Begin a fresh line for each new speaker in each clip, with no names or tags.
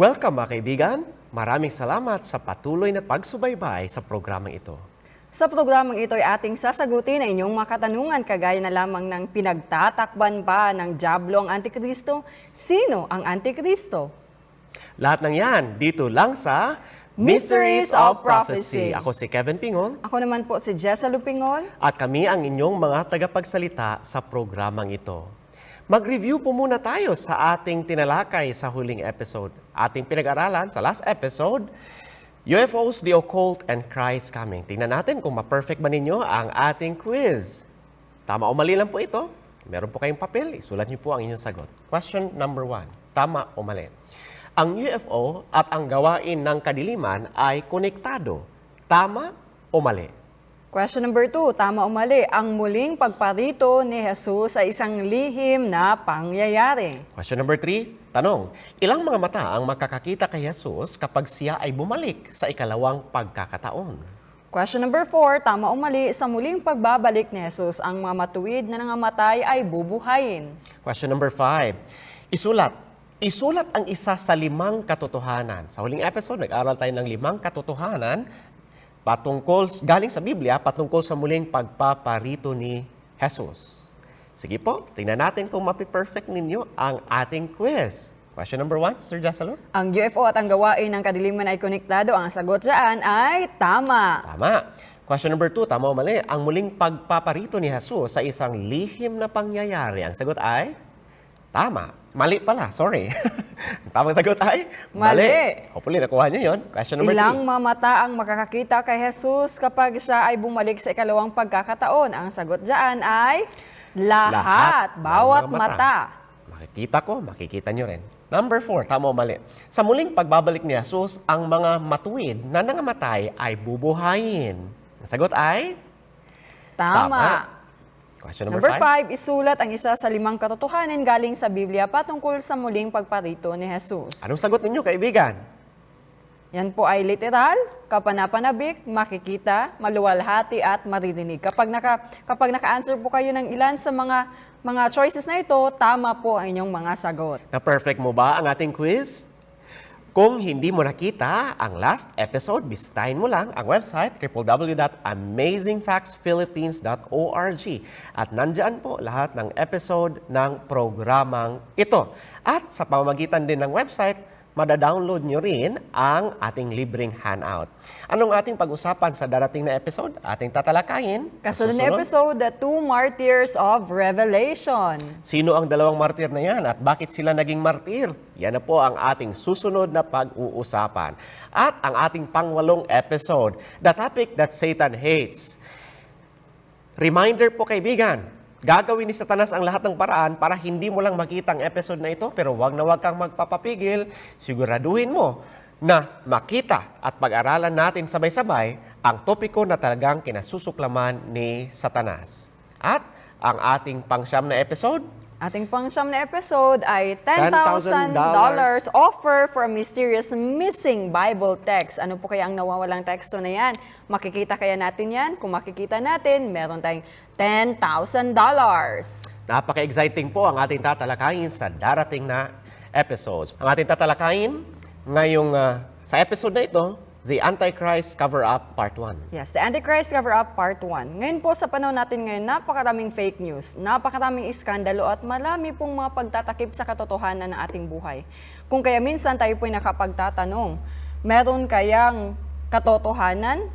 Welcome mga kaibigan! Maraming salamat sa patuloy na pagsubaybay sa programang ito.
Sa programang ito ay ating sasagutin ang inyong mga katanungan kagaya na lamang ng pinagtatakban ba ng dyablo ang Antikristo? Sino ang Antikristo?
Lahat ng yan dito lang sa Mysteries of Prophecy. Ako si Kevin Pingol.
Ako naman po si Jessa Lupingol.
At kami ang inyong mga tagapagsalita sa programang ito. Mag-review po muna tayo sa ating tinalakay sa huling episode. Ating pinag-aralan sa last episode, UFOs, the Occult, and Christ Coming. Tingnan natin kung ma-perfect ba ninyo ang ating quiz. Tama o mali lang po ito. Meron po kayong papel, isulat niyo po ang inyong sagot. Question number 1. Tama o mali? Ang UFO at ang gawain ng kadiliman ay konektado. Tama o mali?
Question number 2, tama o mali? Ang muling pagparito ni Jesus ay isang lihim na pangyayari.
Question number 3, tanong, ilang mga mata ang makakakita kay Jesus kapag siya ay bumalik sa ikalawang pagkakataon?
Question number 4, tama o mali? Sa muling pagbabalik ni Jesus, ang mga matuwid na nangamatay ay bubuhayin.
Question number 5, isulat ang isa sa 5 katotohanan. Sa huling episode, nag-aral tayo ng 5 katotohanan galing sa Biblia patungkol sa muling pagpaparito ni Jesus. Sige po, tingnan natin kung mapi-perfect ninyo ang ating quiz. Question number 1, Sir Jasalo?
Ang UFO at ang gawain ng kadiliman ay konektado. Ang sagot dyan ay tama.
Tama. Question number 2, tama o mali? Ang muling pagpaparito ni Jesus sa isang lihim na pangyayari. Ang sagot ay tama. Mali pala, sorry. Ang tamang sagot ay mali. Hopefully, nakuha niyo yun. Question number 3.
Ilang mata ang makakakita kay Jesus kapag siya ay bumalik sa ikalawang pagkakataon? Ang sagot dyan ay lahat. Bawat mata. Makikita nyo rin. Number 4, tama o mali? Sa muling pagbabalik ni Jesus, ang mga matuwid na nangamatay ay bubuhayin. Ang sagot ay tama.
Question
number 5, isulat ang isa sa 5 katotohanan galing sa Biblia patungkol sa muling pagparito ni Jesus.
Anong sagot ninyo, kaibigan?
Yan po ay literal, kapanapanabik, makikita, maluwalhati at maririnig. Kapag naka-answer po kayo ng ilan sa mga choices na ito, tama po ang inyong mga sagot.
Na-perfect mo ba ang ating quiz? Kung hindi mo nakita ang last episode, bisitahin mo lang ang website www.amazingfactsphilippines.org at nandyan po lahat ng episode ng programang ito. At sa pamamagitan din ng website, madadownload nyo rin ang ating libreng handout. Anong ating pag-usapan sa darating na episode? Ating tatalakayin.
Kasunod na episode, The Two Martyrs of Revelation.
Sino ang 2 martir na yan at bakit sila naging martir? Yan na po ang ating susunod na pag-uusapan. At ang ating pang-8 episode, The Topic That Satan Hates. Reminder po kaibigan, gagawin ni Satanas ang lahat ng paraan para hindi mo lang makita ang episode na ito, pero wag na wag kang magpapapigil. Siguraduhin mo na makita at pag-aralan natin sabay-sabay ang topiko na talagang kinasusuklaman ni Satanas. At ang ating pang-9 na episode,
ating pang-9 na episode ay $10,000
$10,000
offer for a mysterious missing Bible text. Ano po kaya ang nawawalang teksto na yan? Makikita kaya natin yan? Kung makikita natin, meron tayong $10,000.
Napaka-exciting po ang ating tatalakayin sa darating na episodes. Ang ating tatalakayin ngayong sa episode na ito, The Antichrist Cover-Up Part 1.
Yes, The Antichrist Cover-Up Part 1. Ngayon po sa panahon natin ngayon, napakaraming fake news, napakaraming iskandalo at marami pong mga pagtatakip sa katotohanan ng ating buhay. Kung kaya minsan tayo po'y nakapagtatanong, meron kayang katotohanan?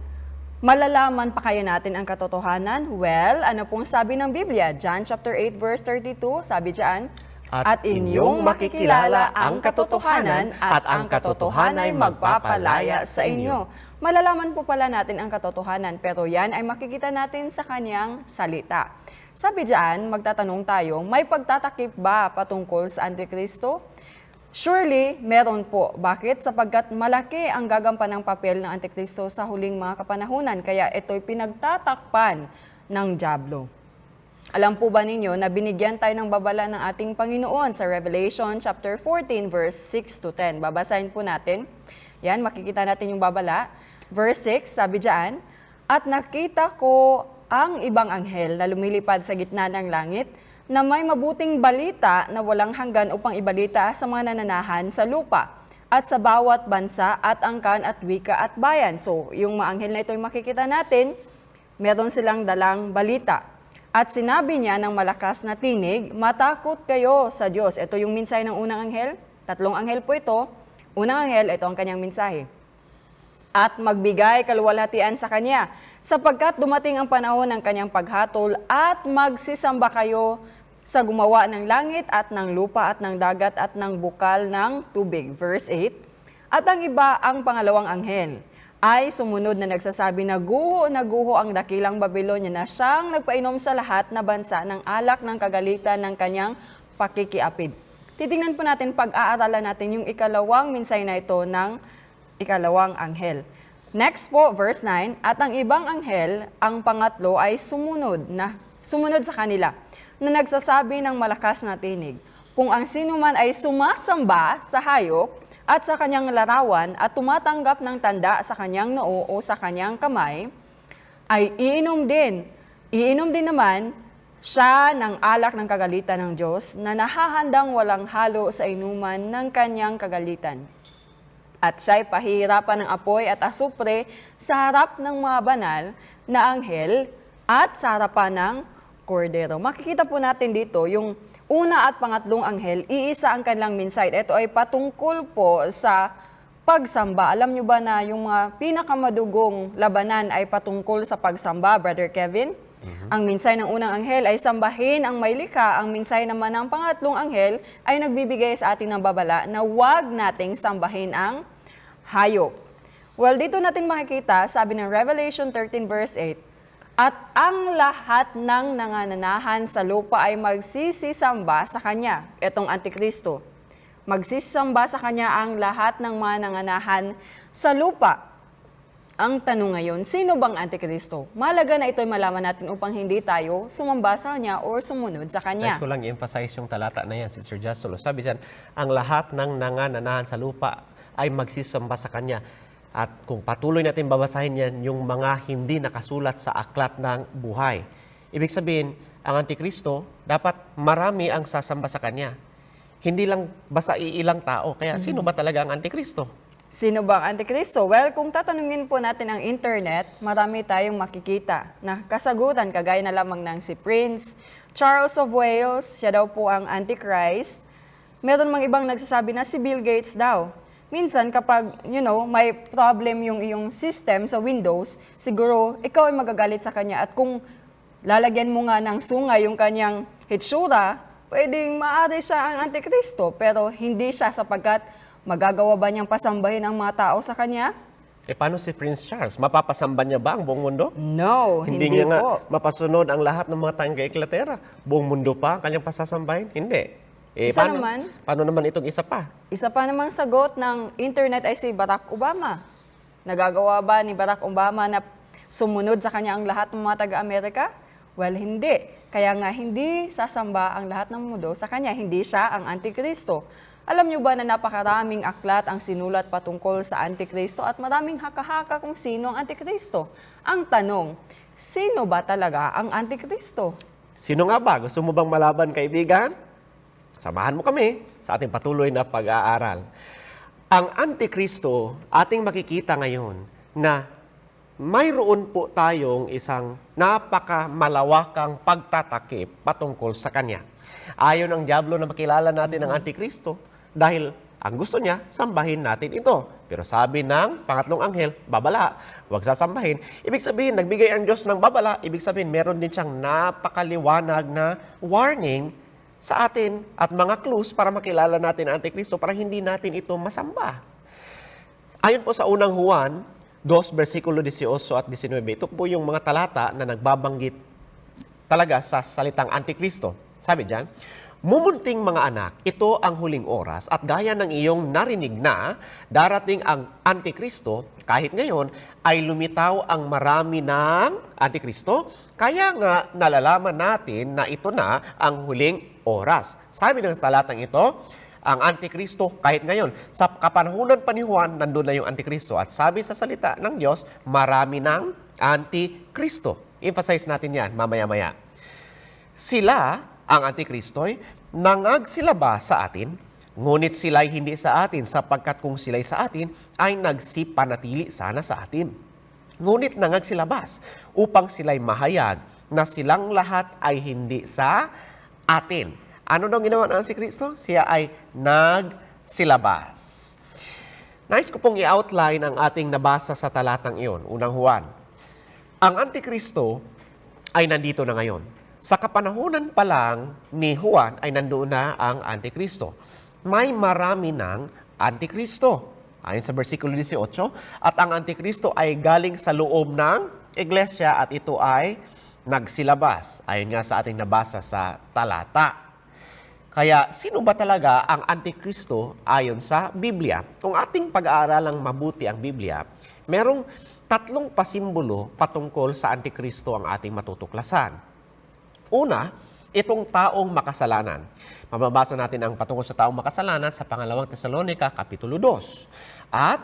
Malalaman pa kaya natin ang katotohanan? Well, ano pong sabi ng Biblia? John chapter 8 verse 32, sabi diyan, at inyong makikilala ang katotohanan at ang katotohanan ay magpapalaya sa inyo. Malalaman po pala natin ang katotohanan, pero yan ay makikita natin sa kanyang salita. Sabi diyan, magtatanong tayo, may pagtatakip ba patungkol sa Antikristo? Surely, meron po. Bakit? Sapagkat malaki ang gagampanang papel ng Antikristo sa huling mga kapanahunan, kaya ito'y pinagtatakpan ng dyablo. Alam po ba ninyo na binigyan tayo ng babala ng ating Panginoon sa Revelation chapter 14 verse 6 to 10. Babasahin po natin. Yan, makikita natin yung babala. Verse 6, sabi diyan, at nakita ko ang ibang anghel na lumilipad sa gitna ng langit na may mabuting balita na walang hanggan upang ibalita sa mga nananahan sa lupa at sa bawat bansa at angkan at wika at bayan. So, yung mga anghel na ito yung makikita natin, meron silang dalang balita. At sinabi niya ng malakas na tinig, matakot kayo sa Diyos. Ito yung mensahe ng unang anghel. 3 anghel po ito. Unang anghel, ito ang kanyang mensahe. At magbigay kaluwalhatian sa kanya, sapagkat dumating ang panahon ng kanyang paghatol at magsisamba kayo sa gumawa ng langit at ng lupa at ng dagat at ng bukal ng tubig. Verse 8. At ang iba, ang pangalawang anghel, ay sumunod na nagsasabi na guho ang dakilang Babylonia na siyang nagpainom sa lahat na bansa ng alak ng kagalitan ng kanyang pakikiapid. Titingnan po natin, pag-aaralan natin yung ikalawang mensahe na ito ng ikalawang anghel. Next po, verse 9, at ang ibang anghel, ang pangatlo ay sumunod sa kanila, na nagsasabi ng malakas na tinig, kung ang sino man ay sumasamba sa hayop at sa kanyang larawan at tumatanggap ng tanda sa kanyang noo o sa kanyang kamay, ay iinom din naman siya ng alak ng kagalitan ng Diyos na nahahandang walang halo sa inuman ng kanyang kagalitan. At siya'y pahihirapan ng apoy at asupre sa harap ng mga banal na anghel at sa harapan ng kordero. Makikita po natin dito yung una at pangatlong anghel, iisa ang kanilang mensahe. Ito ay patungkol po sa pagsamba. Alam nyo ba na yung mga pinakamadugong labanan ay patungkol sa pagsamba, Brother Kevin? Ang mensahe ng unang anghel ay sambahin ang may likha. Ang mensahe naman ng pangatlong anghel ay nagbibigay sa atin ng babala na huwag nating sambahin ang hayop. Well, dito natin makikita, sabi ng Revelation 13 verse 8, at ang lahat ng nangananahan sa lupa ay magsisisamba sa Kanya. Itong Antikristo. Magsisisamba sa Kanya ang lahat ng mga nangananahan sa lupa. Ang tanong ngayon, sino bang Antikristo? Mahalaga na ito'y malaman natin upang hindi tayo sumamba sa Kanya o sumunod sa Kanya.
Guys ko lang i-emphasize yung talata na yan, Sister Jasolo. Sabi dyan, ang lahat ng nangananahan sa lupa ay magsisamba sa Kanya. At kung patuloy natin babasahin yan, yung mga hindi nakasulat sa aklat ng buhay. Ibig sabihin, ang Antikristo, dapat marami ang sasamba sa Kanya. Hindi lang basta iilang tao. Kaya sino ba talaga ang Antikristo?
Sino ba ang Antikristo? Well, kung tatanungin po natin ang internet, marami tayong makikita na kasagutan kagaya na lamang ng si Prince Charles of Wales, siya daw po ang Antichrist. Meron mang ibang nagsasabi na si Bill Gates daw. Minsan kapag, may problem yung iyong system sa Windows, siguro ikaw ay magagalit sa kanya at kung lalagyan mo nga ng sungay yung kanyang hitsura, pwedeng maaari siya ang Antikristo, pero hindi siya sapagkat magagawa ba niyang pasambahin ang mga tao sa kanya?
Paano si Prince Charles? Mapapasamba niya ba ang buong mundo?
No, hindi
niya nga
po.
mapasunod ang lahat ng mga taong Inglaterra. Buong mundo pa ang kanyang pasasambahin? Hindi. Paano naman itong isa pa?
Isa pa namang sagot ng internet ay si Barack Obama. Nagagawa ba ni Barack Obama na sumunod sa kanya ang lahat ng mga taga-Amerika? Well, hindi. Kaya nga hindi sasamba ang lahat ng mundo sa kanya. Hindi siya ang Antikristo. Alam niyo ba na napakaraming aklat ang sinulat patungkol sa Antikristo at maraming haka-haka kung sino ang Antikristo? Ang tanong, sino ba talaga ang Antikristo?
Sino nga ba? Gusto mo bang malaban, kaibigan? Samahan mo kami sa ating patuloy na pag-aaral. Ang Antikristo, ating makikita ngayon na mayroon po tayong isang napakamalawakang pagtatakip patungkol sa Kanya. Ayon ang Diablo na makilala natin ang Antikristo dahil ang gusto niya, sambahin natin ito. Pero sabi ng pangatlong anghel, babala, huwag sasambahin. Ibig sabihin, nagbigay ang Diyos ng babala, ibig sabihin, meron din siyang napakaliwanag na warning sa atin at mga clues para makilala natin ang Antikristo para hindi natin ito masamba. Ayon po sa unang Juan 2, versikulo 18 at 19, ito po yung mga talata na nagbabanggit talaga sa salitang Antikristo. Sabi diyan, mumunting mga anak, ito ang huling oras at gaya ng iyong narinig na darating ang Antikristo, kahit ngayon ay lumitaw ang marami ng Antikristo, kaya nga nalalaman natin na ito na ang huling oras. Sabi ng talatang ito, ang Antikristo kahit ngayon. Sa kapanahunan pa ni Juan, nandun na yung Antikristo. At sabi sa salita ng Diyos, marami ng Antikristo. Emphasize natin yan mamaya-maya. Sila, ang Antikristo'y, nangagsilaba sa atin Ngunit sila'y hindi sa atin, sapagkat kung sila'y sa atin, ay nagsipanatili sana sa atin. Ngunit nangagsilabas upang sila'y mahayag na silang lahat ay hindi sa atin. Ano daw ginawa ng Antikristo? Siya ay nagsilabas. Nais ko pong i-outline ang ating nabasa sa talatang iyon, unang Juan. Ang Antikristo ay nandito na ngayon. Sa kapanahunan pa lang ni Juan ay nandoon na ang Antikristo. May marami ng Antikristo. Ayon sa versikulo 18, at ang Antikristo ay galing sa loob ng iglesia at ito ay nagsilabas. Ayon nga sa ating nabasa sa talata. Kaya sino ba talaga ang Antikristo ayon sa Biblia? Kung ating pag-aaralang mabuti ang Biblia, merong 3 pasimbolo patungkol sa Antikristo ang ating matutuklasan. Una, itong taong makasalanan. Mababasa natin ang patungkol sa taong makasalanan sa pangalawang Tesalonica, Kapitulo 2. At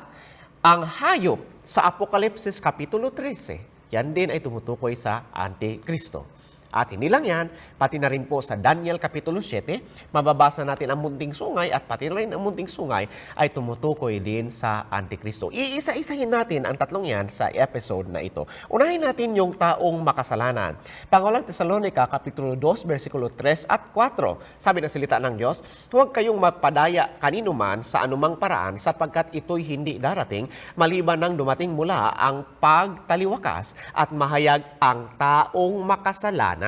ang hayop sa Apokalipsis, Kapitulo 13, yan din ay tumutukoy sa Antikristo. At hindi lang yan, pati na rin po sa Daniel Kapitulo 7, mababasa natin ang munting sungay at pati na rin ang munting sungay ay tumutukoy din sa Antikristo. Iisa-isahin natin ang 3 yan sa episode na ito. Unahin natin yung taong makasalanan. Pangalang Tesalonica Kapitulo 2, versikulo 3 at 4. Sabi ng salita ng Diyos, huwag kayong magpadaya kanino man sa anumang paraan sapagkat ito'y hindi darating maliban nang dumating mula ang pagtaliwakas at mahayag ang taong makasalanan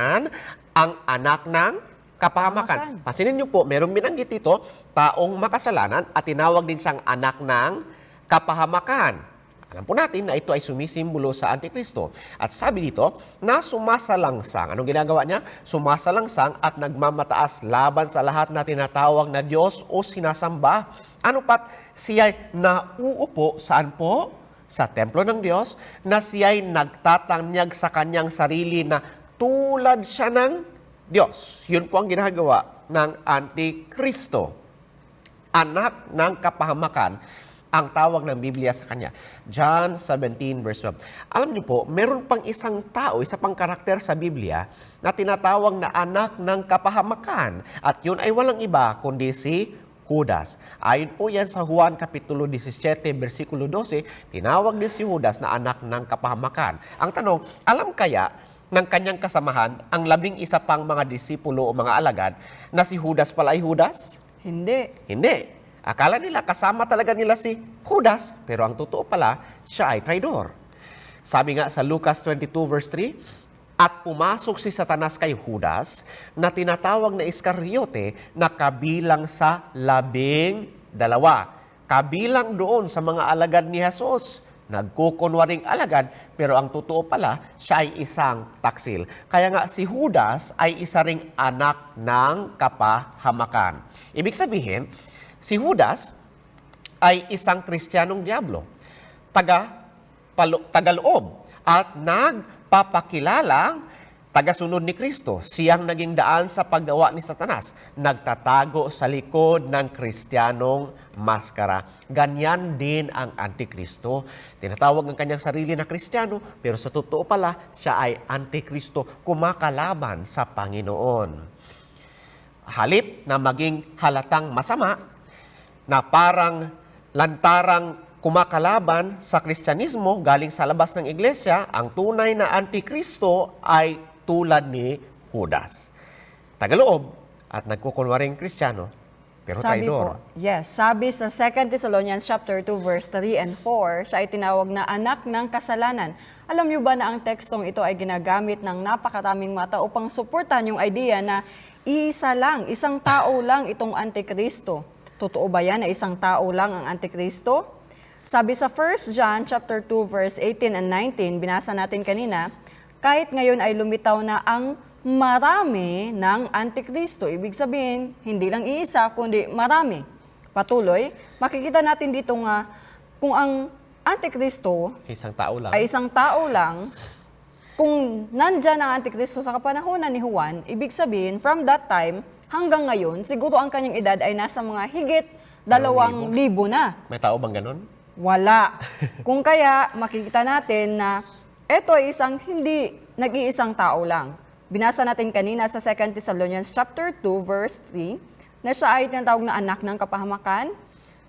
ang anak ng kapahamakan. Pasinin niyo po, merong binanggit dito, taong makasalanan at tinawag din siyang anak ng kapahamakan. Alam po natin na ito ay sumisimbolo sa Antikristo. At sabi dito, na sumasalangsang. Anong ginagawa niya? Sumasalangsang at nagmamataas laban sa lahat na tinatawag na Diyos o sinasamba. Ano pat? Siya'y nauupo, saan po? Sa templo ng Diyos, na siya'y nagtatanyag sa kanyang sarili na tulad siya ng Diyos. Yun po ang ginagawa ng Antikristo. Anak ng kapahamakan ang tawag ng Biblia sa kanya. John 17 verse 1. Alam niyo po, meron pang isang tao, isa pang karakter sa Biblia na tinatawag na anak ng kapahamakan. At yun ay walang iba kundi si Judas. Ayon po yan sa Juan Kapitulo 17, versikulo 12, tinawag din si Judas na anak ng kapahamakan. Ang tanong, alam kaya ng kanyang kasamahan ang 11 pang mga disipulo o mga alagad na si Judas pala ay Judas?
Hindi.
Hindi. Akala nila kasama talaga nila si Judas, pero ang totoo pala, siya ay traidor. Sabi nga sa Lucas 22 verse 3, at pumasok si Satanas kay Judas na tinatawag na Iscariote na kabilang sa 12. Kabilang doon sa mga alagad ni Jesus. Nagkukunwaring alagad, pero ang totoo pala, siya ay isang taksil. Kaya nga si Judas ay isa ring anak ng kapahamakan. Ibig sabihin, si Judas ay isang Kristiyanong diablo, tagaloob, at nagpapakilalang tagasunod ni Kristo. Siyang naging daan sa paggawa ni Satanas. Nagtatago sa likod ng Kristiyanong maskara. Ganyan din ang Antikristo. Tinatawag ng kanyang sarili na Kristiyano, pero sa totoo pala, siya ay Antikristo, kumakalaban sa Panginoon. Halip na maging halatang masama, na parang lantarang kumakalaban sa Kristyanismo galing sa labas ng iglesia, ang tunay na Antikristo ay tulad ni Judas. Tagaloob at nagkukunwaring Kristiyano, pero
Sabi
traidor.
po, yes, sabi sa 2 Thessalonians chapter 2 verse 3 and 4, siya ay tinawag na anak ng kasalanan. Alam niyo ba na ang tekstong ito ay ginagamit ng napakaraming mata upang suportahan yung idea na isang tao lang itong Antikristo? Totoo ba yan na isang tao lang ang Antikristo? Sabi sa 1 John chapter 2 verse 18 and 19, binasa natin kanina, kahit ngayon ay lumitaw na ang marami ng Antikristo. Ibig sabihin, hindi lang iisa, kundi marami. Patuloy, makikita natin dito nga kung ang Antikristo
Isang tao lang.
ay isang tao lang, kung nandyan ang Antikristo sa kapanahonan ni Juan, ibig sabihin, from that time hanggang ngayon, siguro ang kanyang edad ay nasa mga higit 2,000 na.
May tao bang ganun?
Wala. Kung kaya, makikita natin na ito ay isang hindi nag-iisang tao lang. Binasa natin kanina sa 2 Thessalonians chapter 2 verse 3 na siya ay tinatawag na anak ng kapahamakan,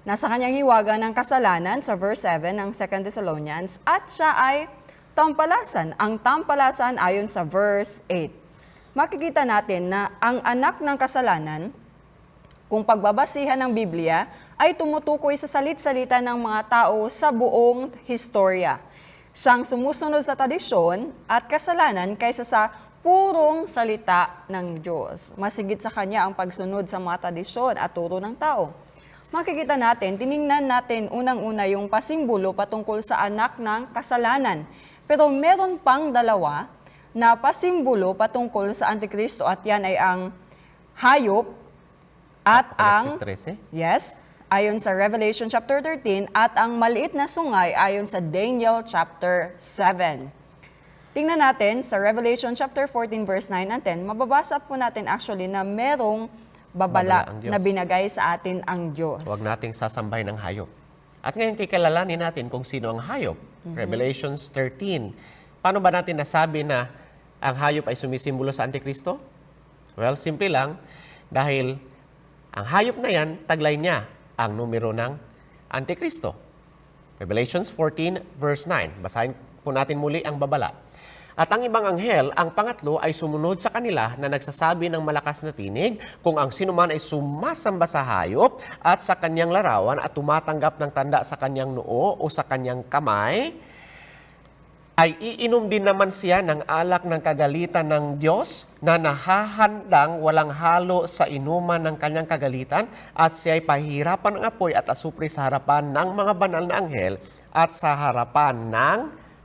nasa kanyang hiwaga ng kasalanan sa verse 7 ng 2 Thessalonians, at siya ay tampalasan. Ang tampalasan ayon sa verse 8. Makikita natin na ang anak ng kasalanan, kung pagbabasihan ng Biblia, ay tumutukoy sa salit-salita ng mga tao sa buong historya. Siyang sumusunod sa tradisyon at kasalanan kaysa sa purong salita ng Diyos. Masigit sa kanya ang pagsunod sa mga tradisyon at turo ng tao. Makikita natin, tiningnan natin unang-una yung pasimbolo patungkol sa anak ng kasalanan. Pero meron pang dalawa na pasimbolo patungkol sa Antikristo at yan ay ang hayop at ang...
Apokalipsis 13.
Yes, ayon sa Revelation chapter 13 at ang maliit na sungay ayon sa Daniel chapter 7. Tingnan natin sa Revelation chapter 14 verse 9 and 10, mababasa po natin actually na merong babala
ang Diyos.
na binigay sa atin ang Diyos.
Huwag nating sasambay ng hayop. At ngayon kikilalanin natin kung sino ang hayop. Revelations 13. Paano ba natin nasabi na ang hayop ay sumisimbolo sa Antikristo? Well, simple lang. Dahil ang hayop na yan, taglay niya ang numero ng Antikristo. Revelations 14 verse 9. Basahin po natin muli ang babala. At ang ibang anghel, ang pangatlo, ay sumunod sa kanila na nagsasabi ng malakas na tinig kung ang sinuman ay sumasamba sa hayop at sa kanyang larawan at tumatanggap ng tanda sa kanyang noo o sa kanyang kamay, ay iinom din naman siya ng alak ng kagalitan ng Diyos na nahahandang walang halo sa inuman ng kanyang kagalitan at siya ay pahihirapan ng apoy at asupri sa harapan ng mga banal na anghel at sa harapan ng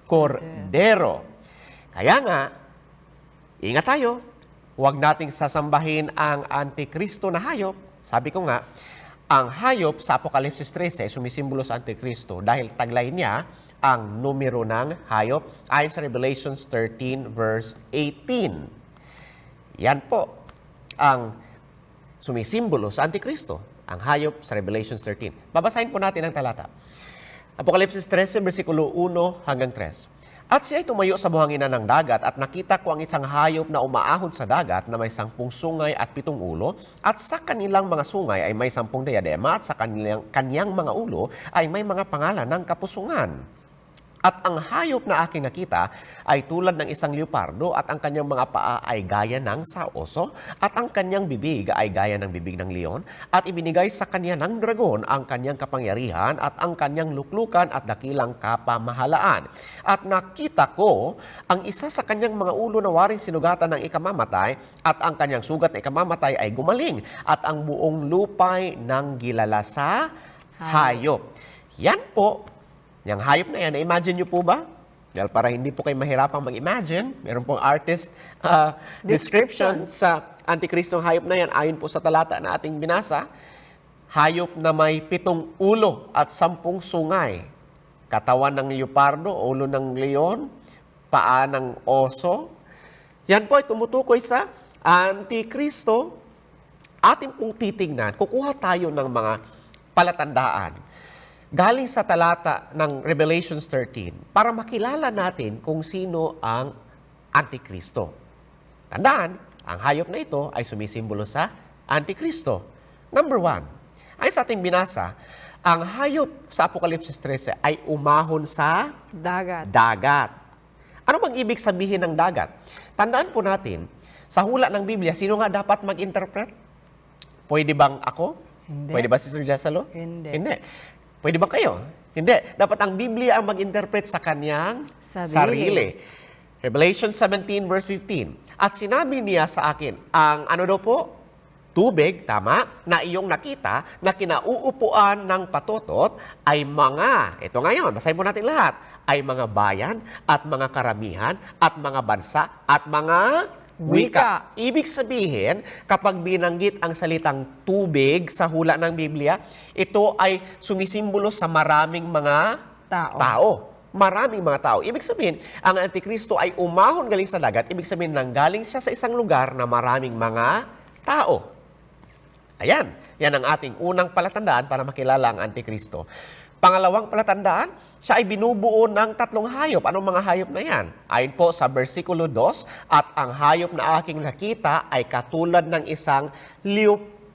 kordero. Kaya nga, ingat tayo. Huwag nating sasambahin ang Antikristo na hayop. Sabi ko nga, ang hayop sa Apokalipsis 13 sumisimbolo sa Antikristo dahil taglay niya ang numero ng hayop ayon sa Revelations 13 verse 18. Yan po ang sumisimbolo sa Antikristo, ang hayop sa Revelations 13. Babasahin po natin ang talata. Apokalipsis 13, versikulo 1 hanggang 3. At siya ay tumayo sa buhanginan ng dagat at nakita ko ang isang hayop na umaahon sa dagat na may 10 sungay at 7 ulo at sa kanilang mga sungay ay may 10 diadema at sa kanyang mga ulo ay may mga pangalan ng kapusungan. At ang hayop na aking nakita ay tulad ng isang leopardo at ang kanyang mga paa ay gaya ng sa oso at ang kanyang bibig ay gaya ng bibig ng leon at ibinigay sa kanya ng dragon ang kanyang kapangyarihan at ang kanyang luklukan at dakilang kapamahalaan. At nakita ko ang isa sa kanyang mga ulo na waring sinugatan ng ikamamatay at ang kanyang sugat na ikamamatay ay gumaling at ang buong lupay ng gilala sa hayop. Yan po. Yung hayop na yan, imagine nyo po ba? Dahil para hindi po kayo mahirapang mag-imagine, meron pong artist description sa Antikristong hayop na yan. Ayon po sa talata na ating binasa, hayop na may 7 ulo at 10 sungay. Katawan ng leopardo, ulo ng leon, paa ng oso. Yan po ay tumutukoy sa Antikristo. Ating pong titignan, kukuha tayo ng mga palatandaan galing sa talata ng Revelations 13 para makilala natin kung sino ang Antikristo. Tandaan, ang hayop na ito ay sumisimbolo sa Antikristo. Number 1, ay sa ating binasa, ang hayop sa Apokalipsis 13 ay umahon sa dagat. Ano bang ibig sabihin ng dagat? Tandaan po natin, sa hula ng Biblia, sino nga dapat mag-interpret? Pwede bang ako?
Hindi.
Pwede ba si Sir Jasalo?
Hindi.
Pwede ba kayo? Hindi. Dapat ang Biblia ang mag-interpret sa kanyang sarili. Revelation 17 verse 15. At sinabi niya sa akin, ang ano daw po? Tubig, tama, na iyong nakita na kinauupuan ng patotot ay mga, ito ngayon, basahin po natin lahat, ay mga bayan at mga karamihan at mga bansa at mga wika. Ibig sabihin, kapag binanggit ang salitang tubig sa hula ng Biblia, ito ay sumisimbolo sa maraming mga tao. Maraming mga tao. Ibig sabihin, ang Antikristo ay umahon galing sa dagat. Ibig sabihin, nanggaling siya sa isang lugar na maraming mga tao. Ayan, yan ang ating unang palatandaan para makilala ang Antikristo. Pangalawang palatandaan, siya ay binubuo ng 3 hayop. Anong mga hayop na yan? Ayon po sa versikulo 2, at ang hayop na aking nakita ay katulad ng isang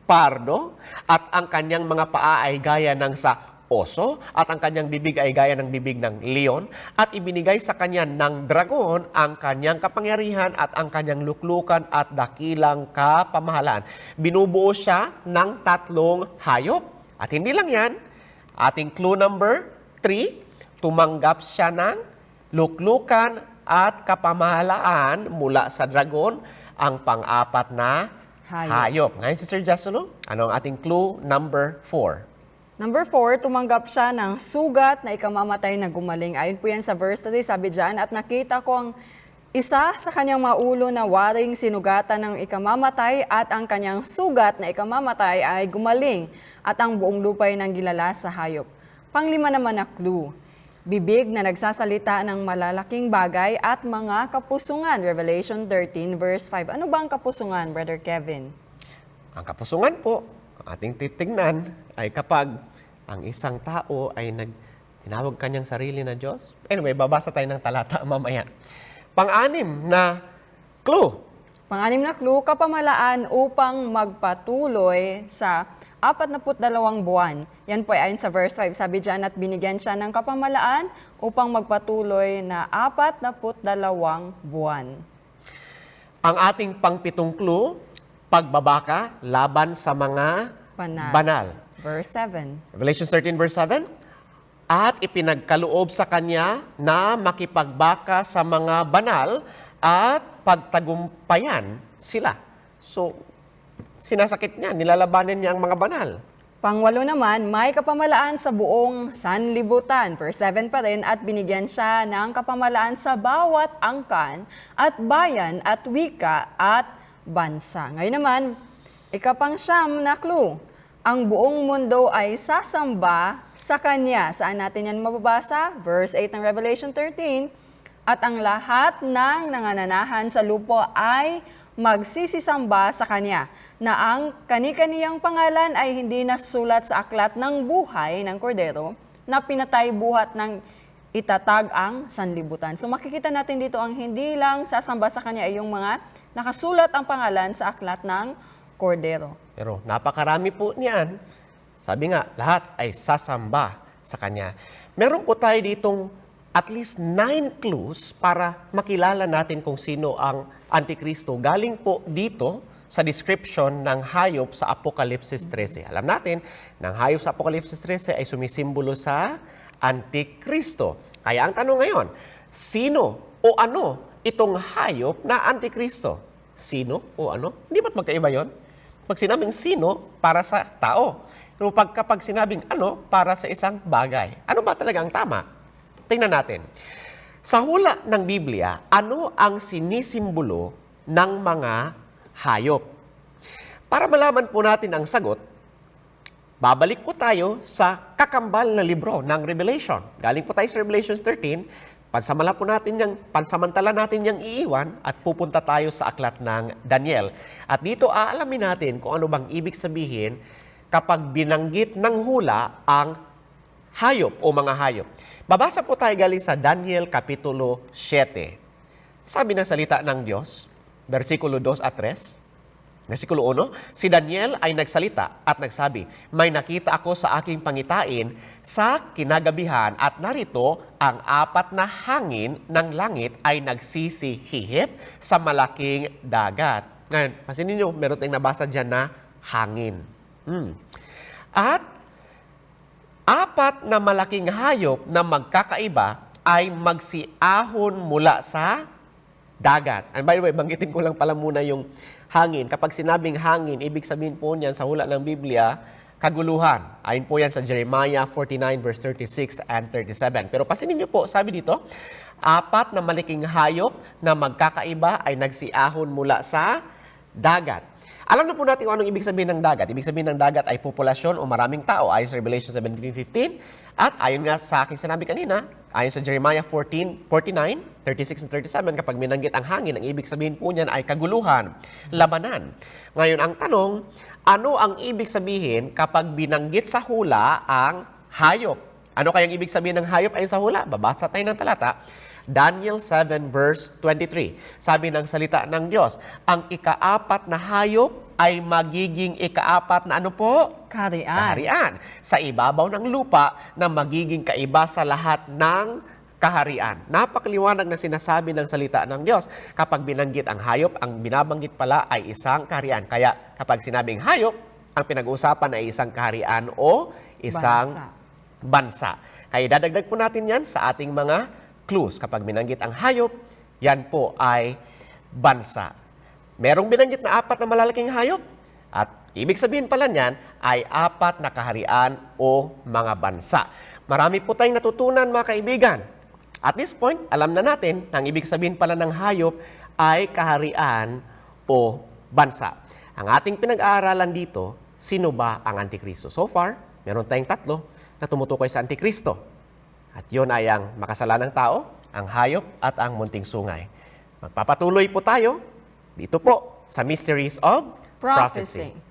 pardo, at ang kanyang mga paa ay gaya ng sa oso, at ang kanyang bibig ay gaya ng bibig ng leon, at ibinigay sa kanya ng dragon ang kanyang kapangyarihan at ang kanyang luklukan at dakilang kapamahalaan. Binubuo siya ng 3 hayop. At hindi lang yan, ating clue number 3, tumanggap siya ng luklukan at kapamahalaan mula sa dragon, ang pang-4 na hayop. Ngayon, Sister Jasolo, ano ang ating clue number 4?
Number 4, tumanggap siya ng sugat na ikamamatay na gumaling. Ayon po yan sa verse 3, sabi dyan, at nakita ko ang isa sa kanyang maulo na waring sinugatan ng ikamamatay at ang kanyang sugat na ikamamatay ay gumaling at ang buong lupay ng gilala sa hayop. Panglima naman na clue, bibig na nagsasalita ng malalaking bagay at mga kapusungan. Revelation 13 verse 5. Ano ba ang kapusungan, Brother Kevin?
Ang kapusungan po, ang ating titignan ay kapag ang isang tao ay tinawag kanyang sarili na Diyos. Anyway, babasa tayo ng talata mamaya. Pang-6 na clue.
Pang-6 na clue, kapamalaan upang magpatuloy sa 42 buwan. Yan po ay ayon sa verse 5. Sabi dyan, at binigyan siya ng kapamalaan upang magpatuloy na 42 buwan. Ang
ating pang-7 clue, pagbabaka laban sa mga banal.
Verse 7.
Revelation 13 verse 7, at ipinagkaloob sa kanya na makipagbaka sa mga banal at pagtagumpayan sila. So, sinasakit niya, nilalabanan niya ang mga banal.
Pang-8 naman, may kapamalaan sa buong sanlibutan. Verse 7 pa rin, at binigyan siya ng kapamalaan sa bawat angkan at bayan at wika at bansa. Ngayon naman, ikapang-9 na clue. Ang buong mundo ay sasamba sa Kanya. Saan natin yan mababasa? Verse 8 ng Revelation 13. At ang lahat ng nangananahan sa lupo ay magsisisamba sa Kanya, na ang kani-kaniyang pangalan ay hindi nasulat sa aklat ng buhay ng Kordero, na pinatay buhat ng itatag ang sanlibutan. So makikita natin dito ang hindi lang sasamba sa Kanya ay yung mga nakasulat ang pangalan sa aklat ng Kordero.
Pero napakarami po niyan. Sabi nga, lahat ay sasamba sa Kanya. Meron po tayo ditong at least 9 clues para makilala natin kung sino ang Antikristo. Galing po dito sa description ng hayop sa Apokalipsis 13. Alam natin, ng hayop sa Apokalipsis 13 ay sumisimbolo sa Antikristo. Kaya ang tanong ngayon, sino o ano itong hayop na Antikristo? Sino o ano? Hindi ba't magkaiba yon? Pag sinabing sino, para sa tao. Pero kapag sinabing ano, para sa isang bagay. Ano ba talaga ang tama? Tingnan natin. Sa hula ng Biblia, ano ang sinisimbolo ng mga hayop? Para malaman po natin ang sagot, babalik po tayo sa kakambal na libro ng Revelation. Galing po tayo sa Revelation 13, pansamantala natin niyang iiwan at pupunta tayo sa aklat ng Daniel. At dito aalamin natin kung ano bang ibig sabihin kapag binanggit ng hula ang hayop o mga hayop. Babasa po tayo galing sa Daniel Kapitulo 7. Sabi ng salita ng Diyos, versikulo 2 at 3, versikulo 1, si Daniel ay nagsalita at nagsabi, may nakita ako sa aking pangitain sa kinagabihan at narito ang 4 na hangin ng langit ay nagsisihihip sa malaking dagat. Ngayon, pansinin niyo, meron tayong nabasa dyan na hangin. At 4 na malaking hayop na magkakaiba ay magsiahon mula sa dagat. And by the way, banggitin ko lang pala muna yung hangin. Kapag sinabing hangin, ibig sabihin po niyan sa hula ng Biblia, kaguluhan. Ayon po yan sa Jeremiah 49 verse 36 and 37. Pero pasinin niyo po, sabi dito, 4 na malaking hayop na magkakaiba ay nagsiahon mula sa dagat. Alam na po natin kung anong ibig sabihin ng dagat. Ibig sabihin ng dagat ay populasyon o maraming tao ayon sa Revelation 17:15. At ayon nga sa aking sinabi kanina, ayon sa Jeremiah 49, 36 and 37, kapag minanggit ang hangin, ang ibig sabihin po niyan ay kaguluhan, labanan. Ngayon, ang tanong, ano ang ibig sabihin kapag binanggit sa hula ang hayop? Ano kayang ibig sabihin ng hayop ayon sa hula? Babasa tayo ng talata. Daniel 7 verse 23. Sabi ng salita ng Diyos, ang ikaapat na hayop ay magiging ikaapat na ano po?
Kaharian.
Kaharian. Sa ibabaw ng lupa na magiging kaiba sa lahat ng kaharian. Napakaliwanag na sinasabi ng salita ng Diyos. Kapag binanggit ang hayop, ang binabanggit pala ay isang kaharian. Kaya kapag sinabing hayop, ang pinag-uusapan ay isang kaharian o isang bansa. Kaya dadagdag po natin yan sa ating mga clues. Kapag binanggit ang hayop, yan po ay bansa. Merong binanggit na 4 na malalaking hayop at ibig sabihin pala niyan ay 4 na kaharian o mga bansa. Marami po tayong natutunan mga kaibigan. At this point, alam na natin na ang ibig sabihin pala ng hayop ay kaharian o bansa. Ang ating pinag-aaralan dito, sino ba ang Antikristo? So far, meron tayong 3 na tumutukoy sa Antikristo. At yun ay ang makasalanang tao, ang hayop at ang munting sungay. Magpapatuloy po tayo dito po sa Mysteries of Prophecy.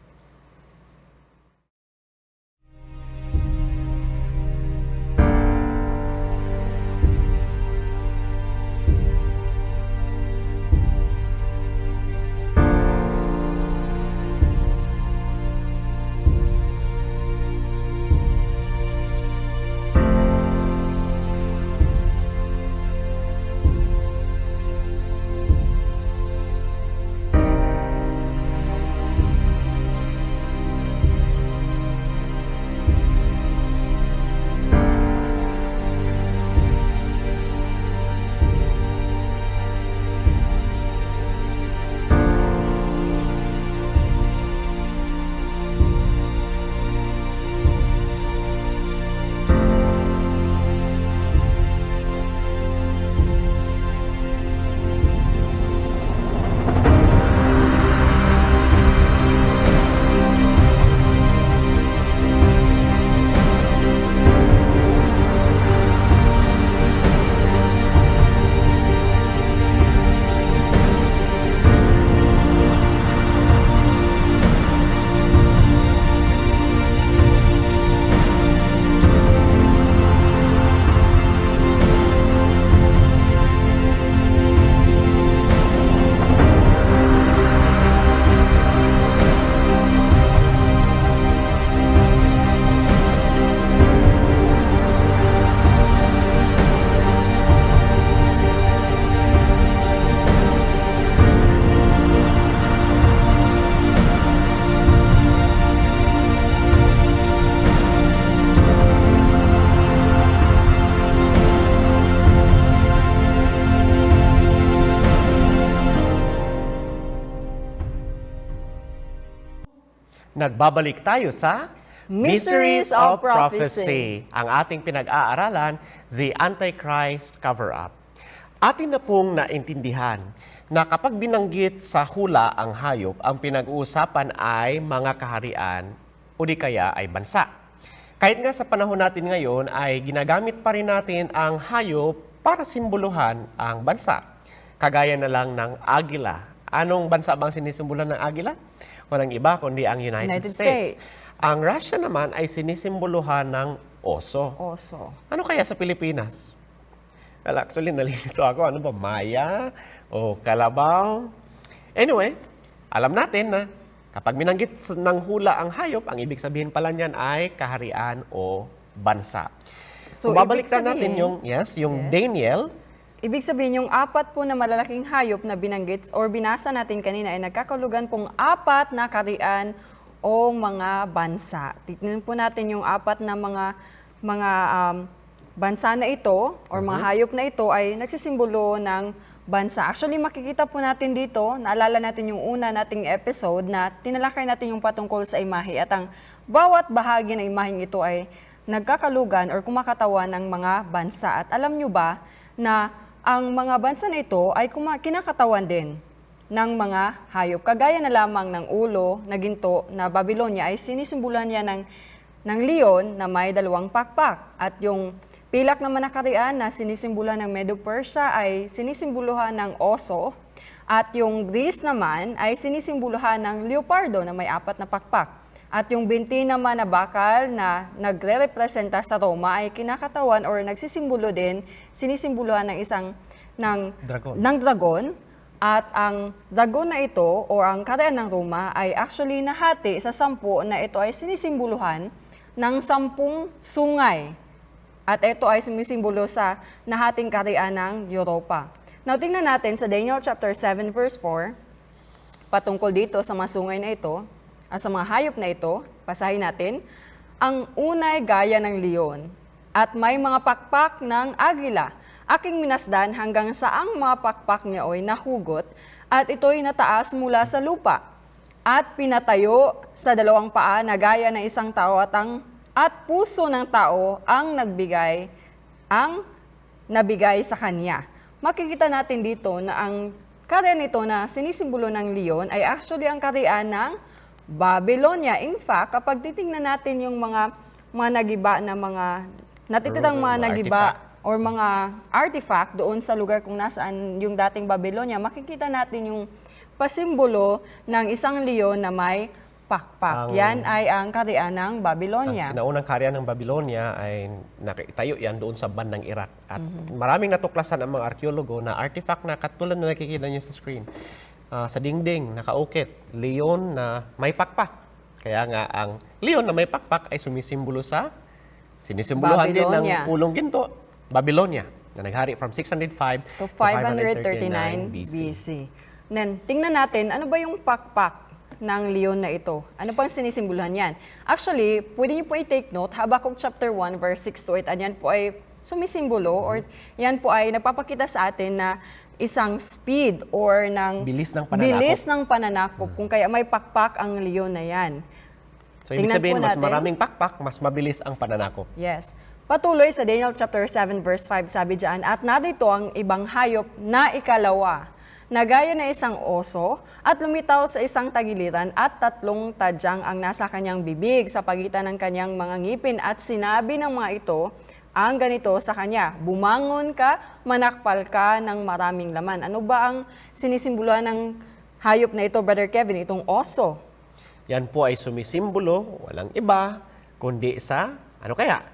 Nagbabalik tayo sa
Mysteries of Prophecy.
Ang ating pinag-aaralan, The Antichrist Cover-Up. Atin na pong naintindihan na kapag binanggit sa hula ang hayop, ang pinag-uusapan ay mga kaharian o di kaya ay bansa. Kahit nga sa panahon natin ngayon ay ginagamit pa rin natin ang hayop para simboluhan ang bansa. Kagaya na lang ng agila. Anong bansa bang sinisimboluhan ng agila? Walang iba kundi ang United States. Ang Russia naman ay sinisimboluhan ng oso.
Oso.
Ano kaya sa Pilipinas? Well, actually, nalilito ako. Ano ba? Maya? O kalabaw? Anyway, alam natin na kapag binanggit ng hula ang hayop, ang ibig sabihin pala niyan ay kaharian o bansa.
So,
kung babalikan
ibig
natin yung Daniel,
ibig sabihin, yung 4 po na malalaking hayop na binanggit or binasa natin kanina ay nagkakahulugan pong 4 na kaharian o mga bansa. Tignan po natin yung 4 na mga bansa na ito or mga hayop na ito ay nagsisimbolo ng bansa. Actually, makikita po natin dito, naalala natin yung una nating episode na tinalakay natin yung patungkol sa imahe at ang bawat bahagi ng imaheng ito ay nagkakalugan or kumakatawan ng mga bansa. At alam nyo ba na ang mga bansa na ito ay kinakatawan din ng mga hayop. Kagaya na lamang ng ulo na ginto na Babylonia ay sinisimboluhan niya ng leon na may 2 pakpak. At yung pilak naman na kaharian na sinisimboluhan ng Medo-Persia ay sinisimboluhan ng oso. At yung Greece naman ay sinisimboluhan ng leopardo na may 4 na pakpak. At yung binti naman na bakal na nagre-representa sa Roma ay kinakatawan or nagsisimbolo din, sinisimboluhan ng isang ng dragon. At ang dragon na ito o ang kaharian ng Roma ay actually nahati sa 10 na ito ay sinisimboluhan ng 10 sungay. At ito ay sumisimbolo sa nahating kaharian ng Europa. Now, tingnan natin sa Daniel chapter 7 verse 4, patungkol dito sa mga sungay na ito, sa mga hayop na ito, basahin natin. Ang unay gaya ng leon at may mga pakpak ng agila. Aking minasdan hanggang sa ang mga pakpak niya ay nahugot at ito'y nataas mula sa lupa at pinatayo sa 2 paa na gaya ng isang tao at puso ng tao ang nabigay sa kanya. Makikita natin dito na ang kaharian nito na sinisimbolo ng leon ay actually ang kaharian ng Babylonia. In fact, kapag titingnan natin yung mga nagiba na mga natitirang mga nagiba or mga artifact doon sa lugar kung nasaan yung dating Babylonia, makikita natin yung pasimbolo ng isang leon na may pakpak. Yan ay ang kaharian ng Babylonia.
Ang sinaunang kaharian ng Babylonia ay nakitayo yan doon sa bandang Iraq. At maraming natuklasan ang mga arkeologo na artifact na katulad na nakikita niyo sa screen. Sa dingding, nakaukit, leon na may pakpak. Kaya nga ang leon na may pakpak ay sumisimbolo sa sinisimboluhan din ng ulong ginto, Babylonia, na naghari from 605
to 539 BC. Then, tingnan natin, ano ba yung pakpak ng leon na ito? Ano pang sinisimboluhan yan? Actually, pwede niyo po i-take note, Habakkuk chapter 1, verse 6 to 8, at yan po ay sumisimbolo, or yan po ay nagpapakita sa atin na isang speed or ng
bilis ng
pananakop. Kung kaya may pakpak ang leon na yan.
So, ibig sabihin, mas maraming pakpak, mas mabilis ang pananakop.
Yes. Patuloy sa Daniel chapter 7 verse 5, sabi diyan, at narito ang ibang hayop na ikalawa, na gaya na isang oso, at lumitaw sa isang tagiliran, at 3 tadyang ang nasa kanyang bibig sa pagitan ng kanyang mga ngipin, at sinabi ng mga ito, ang ganito sa kanya, bumangon ka, manakpal ka ng maraming laman. Ano ba ang sinisimboluhan ng hayop na ito, Brother Kevin, itong oso?
Yan po ay sumisimbolo, walang iba, kundi sa, ano kaya?